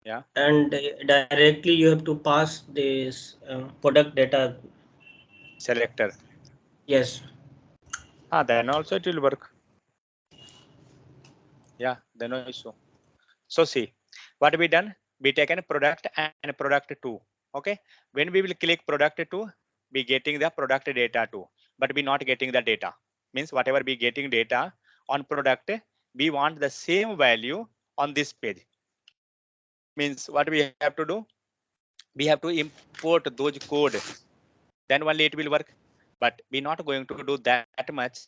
Yeah. and directly you have to pass this product data Selector. Yes. Then also it will work. Yeah, then no issue. So see, what we done? We taken product and product 2. Okay. When we will click product 2, we getting the product data too, but we not getting the data. Means whatever we getting data on product, we want the same value on this page. Means what we have to do? We have to import those code. Then only it will work. But we not going to do that much.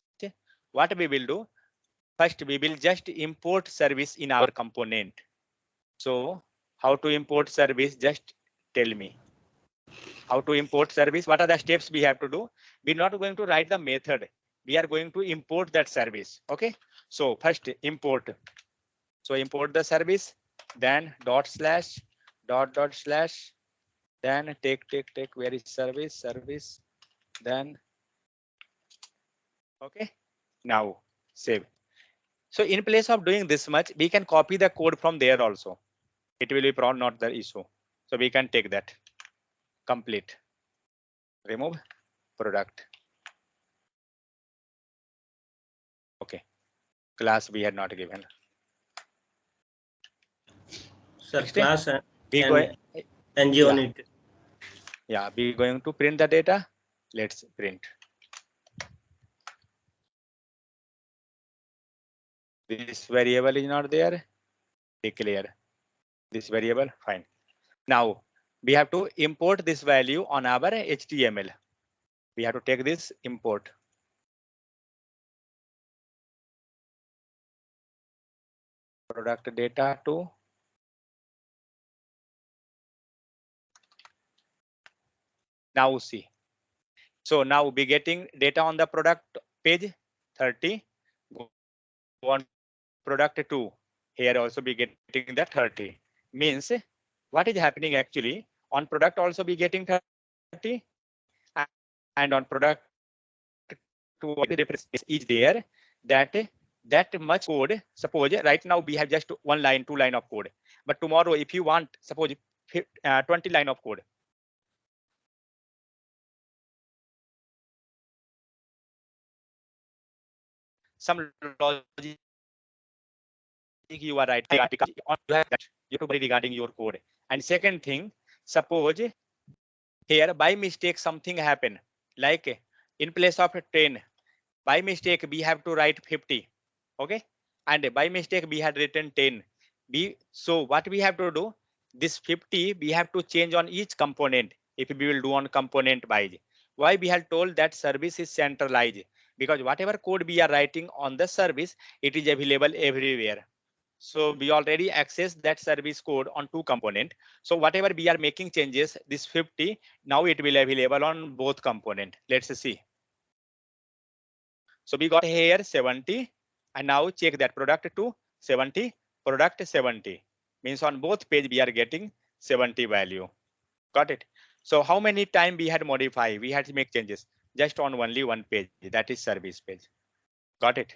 What we will do? First, we will just import service in our component. So how to import service? Just tell me how to import service. What are the steps we have to do? We're not going to write the method. We are going to import that service. Okay. So first import. So import the service, then dot slash dot slash, then take where is service, then okay. Now save. So in place of doing this much, we can copy the code from there also. It will be probably not the issue. So we can take that. Complete. Remove product. Okay. Class we had not given. Sir, Next, class we go. and ng on Yeah, it. yeah. We going to print the data. Let's print. This variable is not there. Declare this variable. Fine. Now we have to import this value on our HTML. We have to take this import. Product data to now see. So now we getting data on the product page 30. Go on product 2. Here also be getting the 30. Means what is happening actually on product also be getting 30 and on product 2 difference is there that much code. Suppose right now we have just one line, 2 line of code, but tomorrow if you want suppose 20 line of code, some logic you are right because you have that you have to worry regarding your code. And second thing, suppose here by mistake something happen, like in place of 10, by mistake we have to write 50. Okay, and by mistake we had written 10. So what we have to do, this 50 we have to change on each component. If we will do on component wise, why we have told that service is centralized? Because whatever code we are writing on the service, it is available everywhere. So we already access that service code on 2 component. So whatever we are making changes, this 50, now it will available on both component. Let's see. So we got here 70, and now check that product to 70, product 70. Means on both page we are getting 70 value. Got it? So how many time we had modify? We had to make changes just on only one page, that is service page. Got it?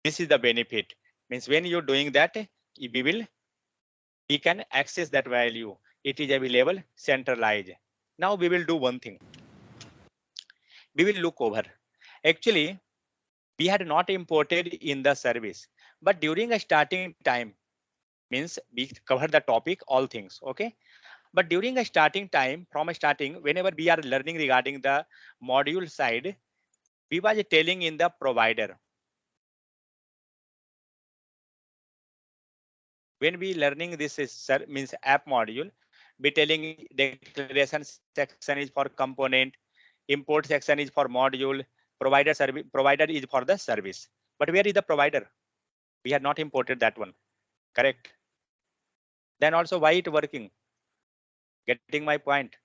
This is the benefit. Means when you're doing that, we can access that value. It is available centralized. Now we will do one thing. We will look over. Actually, we had not imported in the service, but during a starting time, means we cover the topic all things. Okay, but during a starting time, from a starting, whenever we are learning regarding the module side, we was telling in the provider. When we learning this is means app module, we telling declaration section is for component, import section is for module, provider is for the service. But where is the provider? We had not imported that one. Correct. Then also why it working? Getting my point.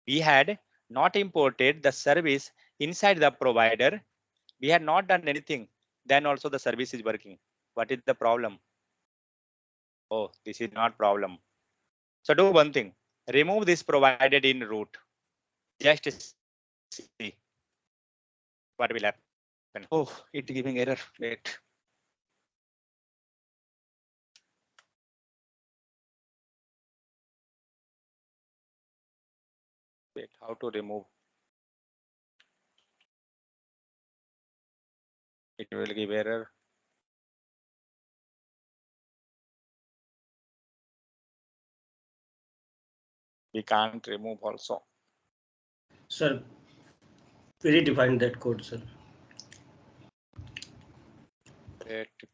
We had not imported the service inside the provider. We had not done anything. Then also the service is working. What is the problem? Oh, this is not problem. So do one thing. Remove this provided in root. Just see what will happen. Oh, it giving error. Wait. Wait, how to remove? It will give error. We can't remove also. Sir, we redefined that code, sir.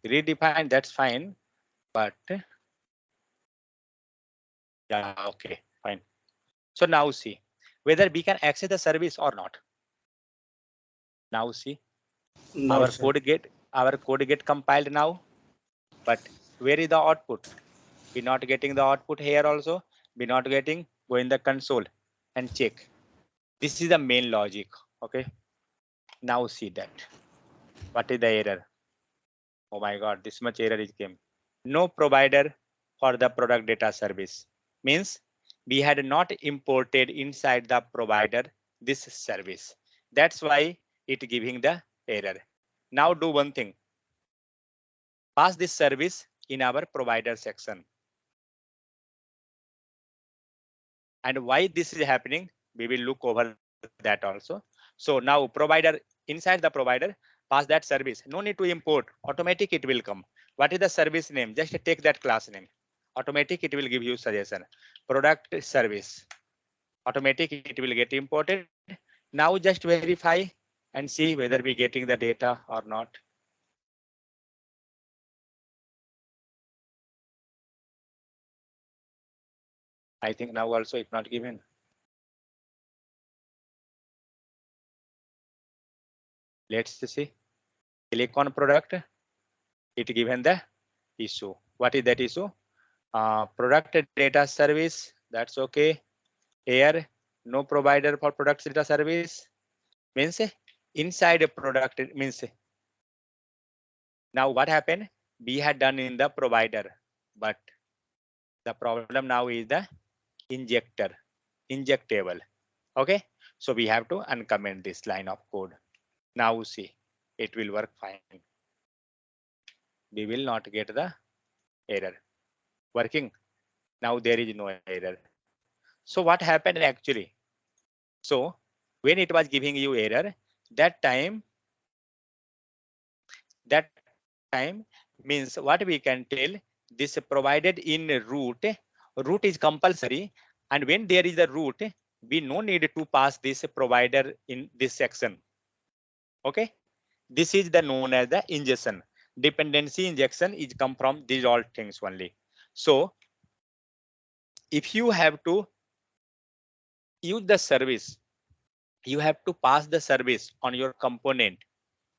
Redefine, that's fine, but yeah, okay, fine. So now see whether we can access the service or not. Now see No, sir. our code get compiled now, but where is the output? We're not getting the output here also. We're not getting. Go in the console and check. This is the main logic. Okay. Now see that. What is the error? Oh my God, this much error is came. No provider for the product data service. Means we had not imported inside the provider this service. That's why it giving the error. Now do one thing. Pass this service in our provider section. And why this is happening, we will look over that also. So now provider, inside the provider, pass that service. No need to import, automatic it will come. What is the service name? Just take that class name. Automatic it will give you suggestion. Product service. Automatic it will get imported. Now just verify and see whether we getting the data or not. I think now also it's not given. Let's see. Click on product. It given the issue. What is that issue? Product data service. That's okay. Here, no provider for product data service means inside a product means. Now what happened? We had done in the provider, but the problem now is the injector, injectable. Okay, so we have to uncomment this line of code. Now see, it will work fine. We will not get the error. Working. Now there is no error. So what happened actually? So when it was giving you error, that time means what we can tell, this provided in root. Root is compulsory, and when there is a root, we no need to pass this provider in this section. Okay, this is the known as the injection. Dependency injection is come from these all things only. So if you have to use the service, you have to pass the service on your component.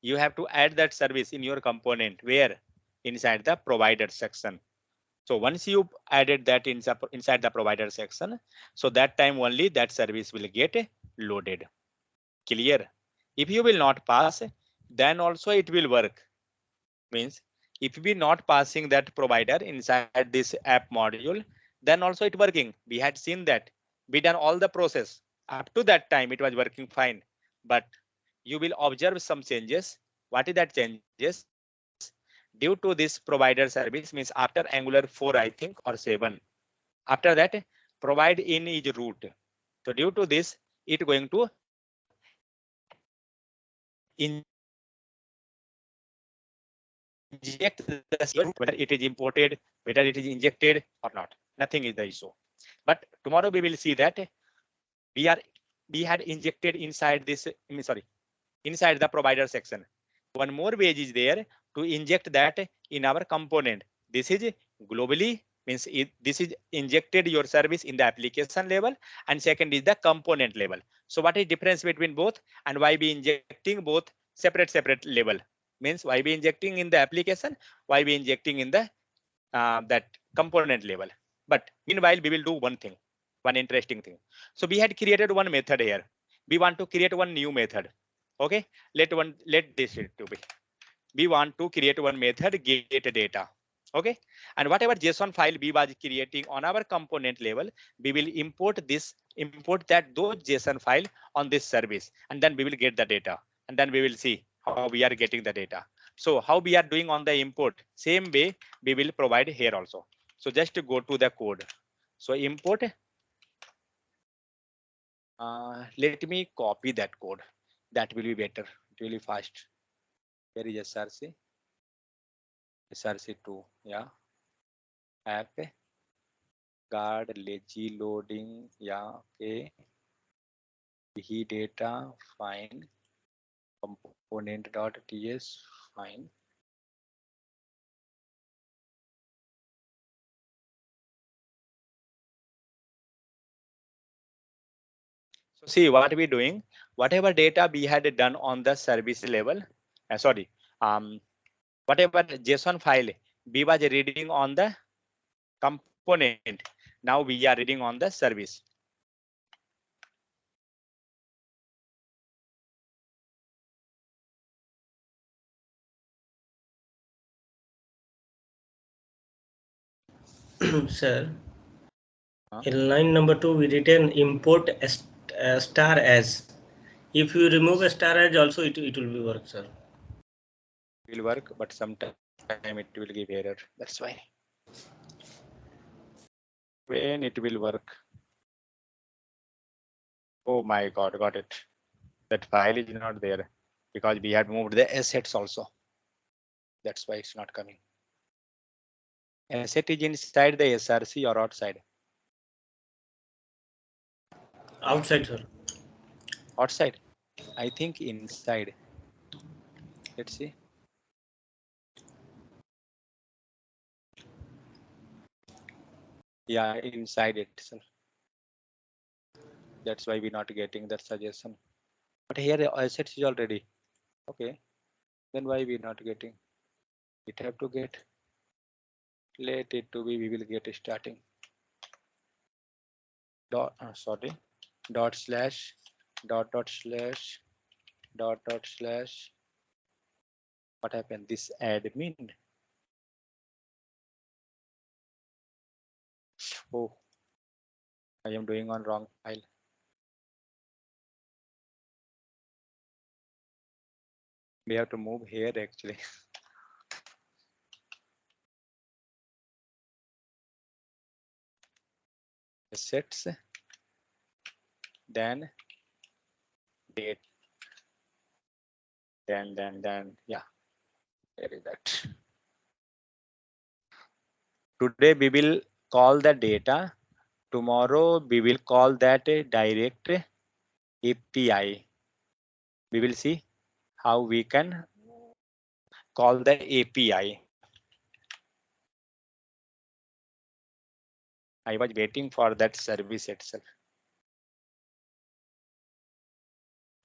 You have to add that service in your component. Where? Inside the provider section. So once you added that inside the provider section, so that time only that service will get loaded. Clear? If you will not pass, then also it will work. Means if we not passing that provider inside this app module, then also it working. We had seen that. We done all the process. Up to that time it was working fine. But you will observe some changes. What is that changes? Due to this provider service, means after Angular 4, I think, or 7. After that, provide in is root. So due to this, it going to inject the whether it is imported, whether it is injected or not. Nothing is the issue. But tomorrow we will see that we are we had injected inside this, sorry, inside the provider section. One more page is there to inject that in our component. This is globally, means this is injected your service in the application level, and second is the component level. So what is difference between both, and why we injecting both separate level? Means why we injecting in the application, why we injecting in the that component level. But meanwhile we will do one thing, one interesting thing. So we had created one method here. We want to create one new method. Okay, let this to be. We want to create one method get data. Okay, and whatever JSON file we was creating on our component level, we will import those JSON file on this service, and then we will get the data, and then we will see how we are getting the data. So how we are doing on the import, same way we will provide here also. So just to go to the code. So import. Let me copy that code. That will be better, really fast. Where is SRC? SRC2, yeah. App guard lazy loading, yeah, okay. He data, fine. Component.ts, fine. So see what we're doing, whatever data we had done on the service level, sorry, whatever JSON file we was reading on the component, now we are reading on the service. Sir, Huh? in line number 2, we written import star as. If you remove a star as also, it will be work, sir. Will work, but sometime it will give error. That's why. When it will work. Oh my God, got it. That file is not there because we had moved the assets also. That's why it's not coming. Asset is inside the SRC or outside? Outside, sir. Outside. I think inside. Let's see. Yeah, inside itself. That's why we're not getting that suggestion. But here the assets is already. Okay. Then why we're not getting? It have to get. Let it to be. We will get starting. Dot. Sorry. Dot slash. Dot slash. Dot slash. What happened? This admin. Oh, I am doing on wrong file. We have to move here actually. Assets, then date, then yeah, there is that. Today we will call the data. Tomorrow we will call that a direct API. We will see how we can call the API. I was waiting for that service itself.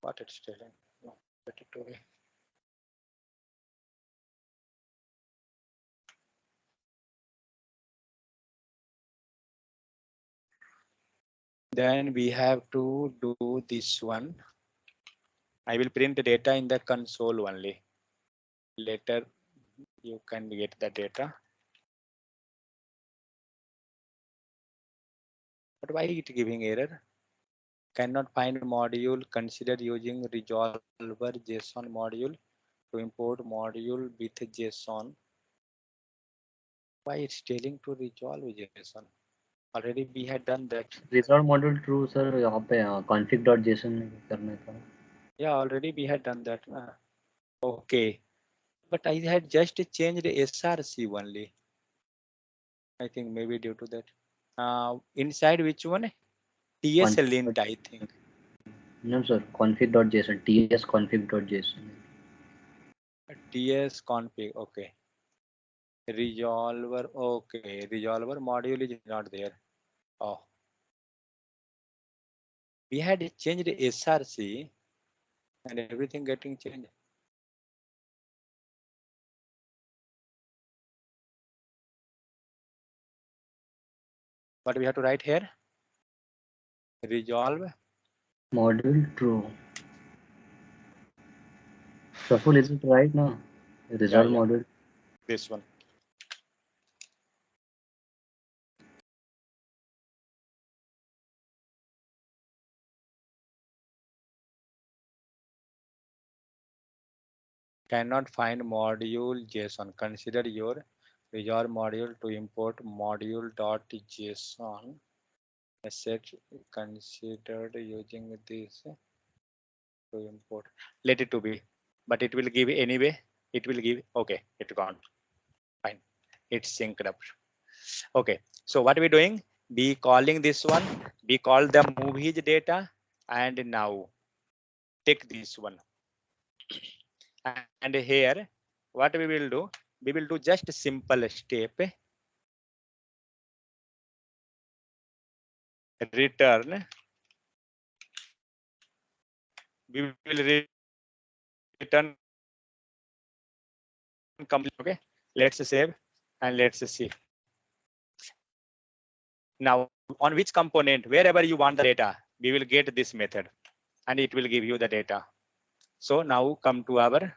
What it's telling? No, let it away. Then we have to do this one. I will print the data in the console only. Later you can get the data. But why it giving error? Cannot find module. Consider using resolver JSON module to import module with JSON. Why it's telling to resolve JSON? Already we had done that. Resolve module true sir यहाँ पे config.json करने का. Yeah, already we had done that. Okay, but I had just changed SRC only. I think maybe due to that. Inside which one? TS lint, I think. No sir, config.json, ts config.json. TS config. Okay. Resolver. Okay, resolver module is not there. Oh, we had changed SRC and everything getting changed. What we have to write here? Resolve Module true. Praful, is it right now? Resolve yeah. module. This one. Cannot find module JSON. Consider your resolve module to import module.json. Asset considered using this to import. Let it to be, but it will give anyway. it will give, okay, it gone, fine, it's synced up. Okay, so what are we doing? Be calling this one, be call the movies data, and now take this one. And here, what we will do? We will do just a simple step. Return. We will return complete. Okay, let's save and let's see. Now, on which component, wherever you want the data, we will get this method, and it will give you the data. So now come to our,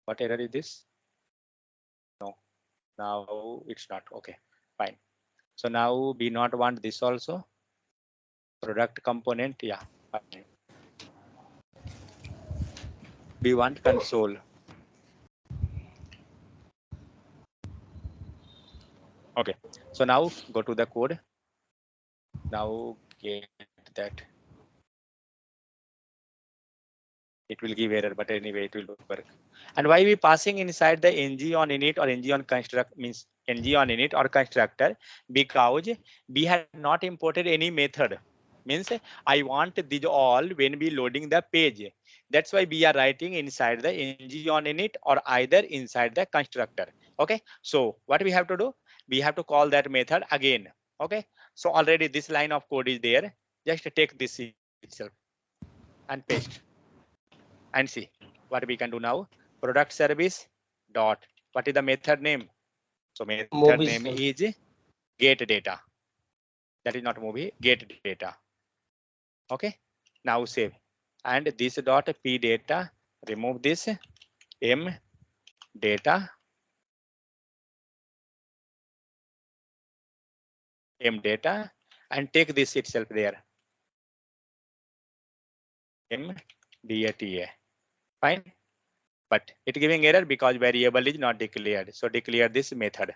what error is this? No, now it's not. Okay, fine. So now we not want this also. Product component, yeah, fine. We want console. Okay, so now go to the code. Now get that. It will give error, but anyway, it will work. And why we passing inside the ng on init or ng on construct, means ng on init or constructor? Because we had not imported any method. Means I want these all when we loading the page. That's why we are writing inside the ng on init or either inside the constructor. Okay, so what we have to do? We have to call that method again. Okay, so already this line of code is there. Just take this itself and paste and see what we can do now. Product service dot, what is the method name? So method Movies, name sir. is get data. That is not movie, get data. Okay, now save. And this dot p data, remove this m data, and take this itself there. M data. Fine. But it giving error because variable is not declared. So declare this method.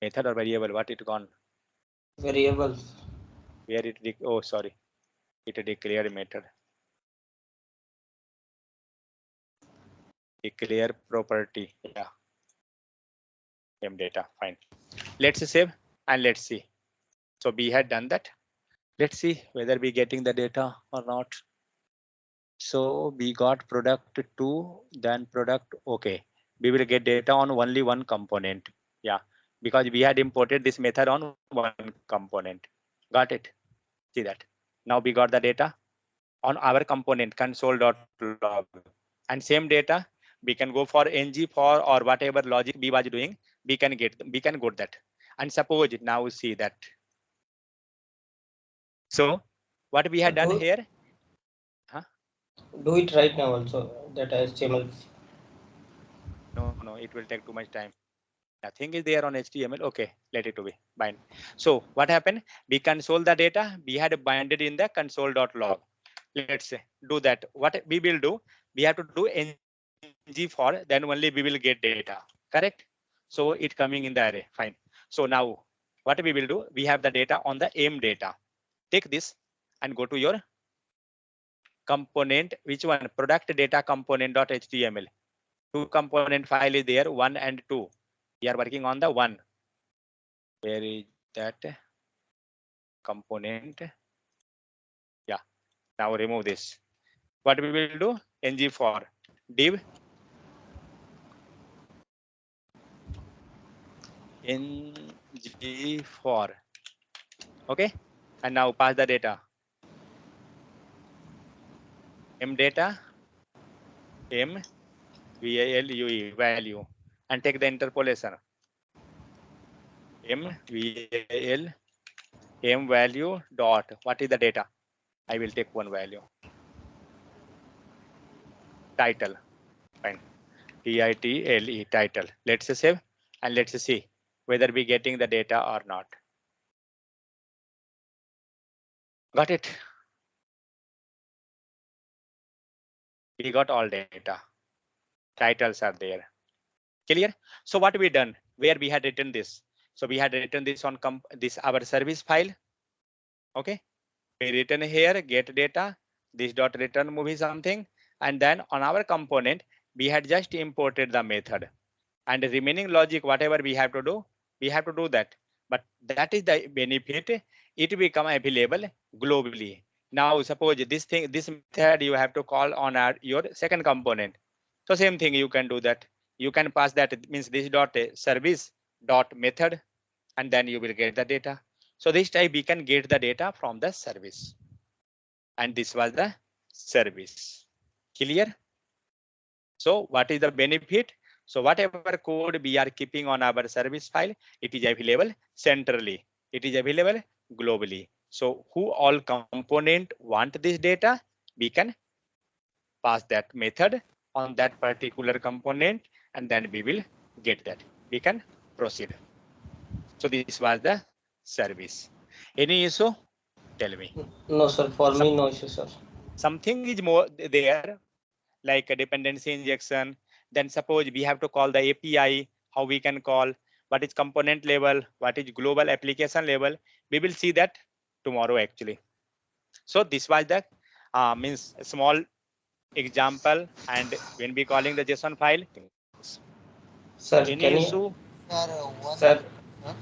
Method or variable, what it gone? Variables. Where it, oh, sorry. It declare method. Declare property. Yeah. M data. Fine. Let's save and let's see. So we had done that. Let's see whether we getting the data or not. So we got product 2, then product. Okay. We will get data on only one component. Yeah. Because we had imported this method on one component. Got it. See that. Now we got the data on our component console.log, and same data we can go for ng for or whatever logic we was doing, we can get that. And suppose now see that. So what we had done here, huh? Do it right now also, that HTML. No, it will take too much time. Nothing is there on HTML. Okay, let it to be bind. So what happened? We console the data. We had binded in the console.log. Let's say do that. What we will do? We have to do ng for, then only we will get data. Correct? So it coming in the array. Fine. So now what we will do? We have the data on the m data. Take this and go to your component. Which one? Product data component.html. Two component file is there, 1 and 2. We are working on the 1. Where is that component? Yeah. Now remove this. What we will do? Ng for div ng for. Okay. And now pass the data. M data m value value, and take the interpolation. M val m value dot, what is the data? I will take one value. Title. Fine. title, title. Let's save and let's see whether we getting the data or not. Got it? We got all data. Titles are there. Clear? So what we done? Where we had written this? So we had written this on this our service file. Okay. We written here get data. This dot return movie something, and then on our component we had just imported the method, and the remaining logic, whatever we have to do that. But that is the benefit. It become available globally. Now suppose this method you have to call on your second component. So same thing you can do that. You can pass that, it means this dot service dot method, and then you will get the data. So this type we can get the data from the service, and this was the service. Clear? So what is the benefit? So whatever code we are keeping on our service file, it is available centrally. It is available globally. So who all component want this data, we can pass that method on that particular component, and then we will get that. We can proceed. So this was the service. Any issue? Tell me. No, sir. For me, no issue, sir. Something is more there, like a dependency injection. Then suppose we have to call the API, how we can call, what is component level, what is global application level. We will see that tomorrow actually. So this was the means small example, and when we calling the JSON file things. Sir, Any can issue? you, Sir, one. sir, Huh?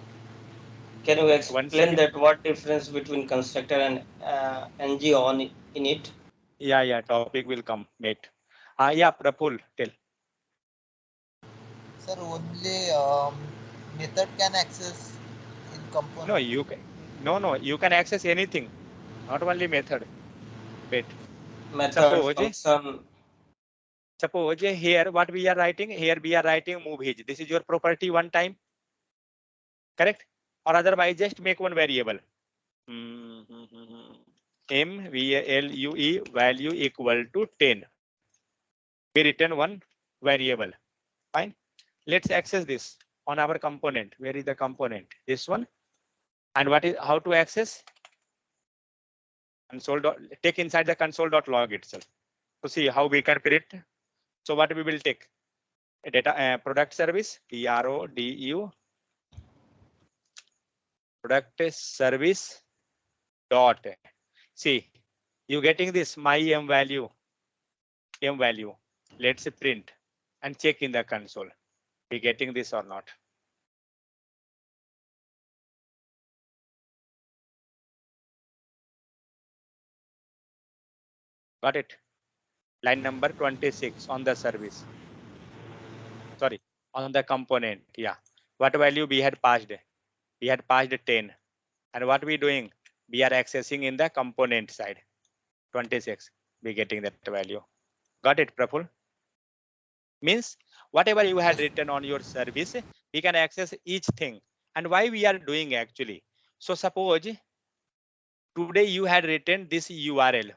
can you One explain second. that what difference between constructor and ng on in it? Yeah, topic will come, mate. Yeah, Praful, tell. Sir, only method can access in component. No, you can. No, you can access anything, not only method. Wait. Method, Suppose function. here what we are writing, here we are writing move age. This is your property one time, correct? Or otherwise just make one variable. MVLUE value equal to 10. We return one variable. Fine. Let's access this on our component. Where is the component? This one. And what is how to access? Console dot take inside the console.log itself to see how we can print. So what we will take? A data product service, PRODU product service dot. See, you getting this my m value. Let's print and check in the console. We getting this or not? Got it? Line number 26 on the service. Sorry, on the component. Yeah. What value we had passed? We had passed 10. And what we doing? We are accessing in the component side. 26. We getting that value. Got it, Praful? Means whatever you had written on your service, we can access each thing. And why we are doing actually? So suppose today you had written this URL,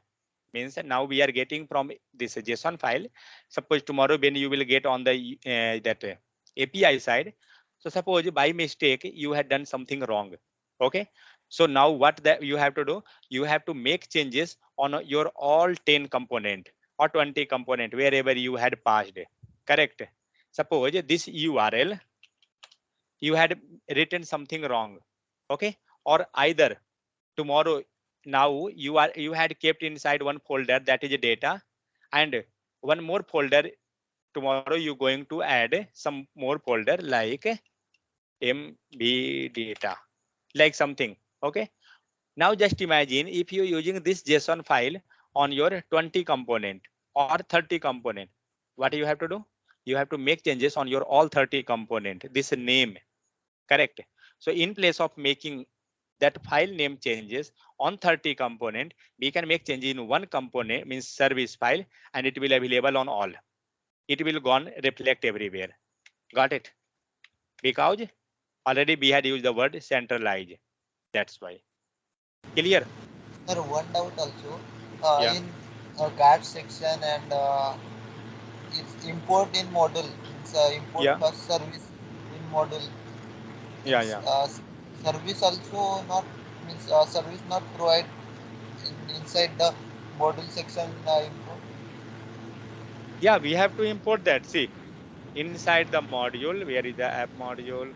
means now we are getting from this JSON file. Suppose tomorrow when you will get on the that API side. So suppose by mistake you had done something wrong. Okay. So now what that you have to do? You have to make changes on your all 10 component or 20 component wherever you had passed. Correct. Suppose this URL you had written something wrong. Okay. Or either tomorrow now you had kept inside one folder, that is data, and one more folder tomorrow you going to add some more folder like mb data, like something. Okay. Now just imagine if you're using this JSON file on your 20 component or 30 component, what you have to do? You have to make changes on your all 30 component, this name. Correct. So in place of making that file name changes on 30 component, we can make change in one component, means service file, and it will available on all. It will gone reflect everywhere. Got it? Because already we had used the word centralize. That's why. Clear? Sir, one doubt also. Yeah. In guard section and it's import in model. It's import Yeah. first service in model. It's Yeah. service also not means service not provide inside the model section import. Yeah, we have to import that. See, inside the module, where is the app module?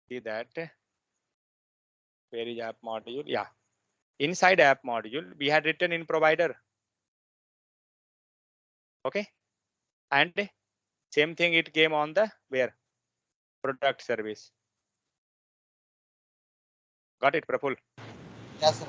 See that. Where is app module? Yeah. Inside app module, we had written in provider. Okay, and same thing it came on the where product service. Got it, Praful? Yes, sir.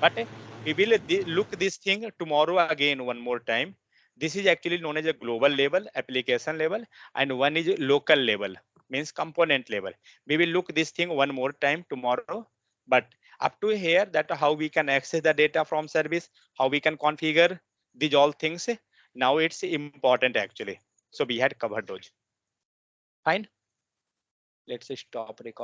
Got it. But we will look this thing tomorrow again one more time. This is actually known as a global level, application level, and one is local level, means component level. We will look this thing one more time tomorrow. But up to here, that how we can access the data from service, how we can configure these all things. Now it's important actually. So we had covered those. Fine. Let's stop recording.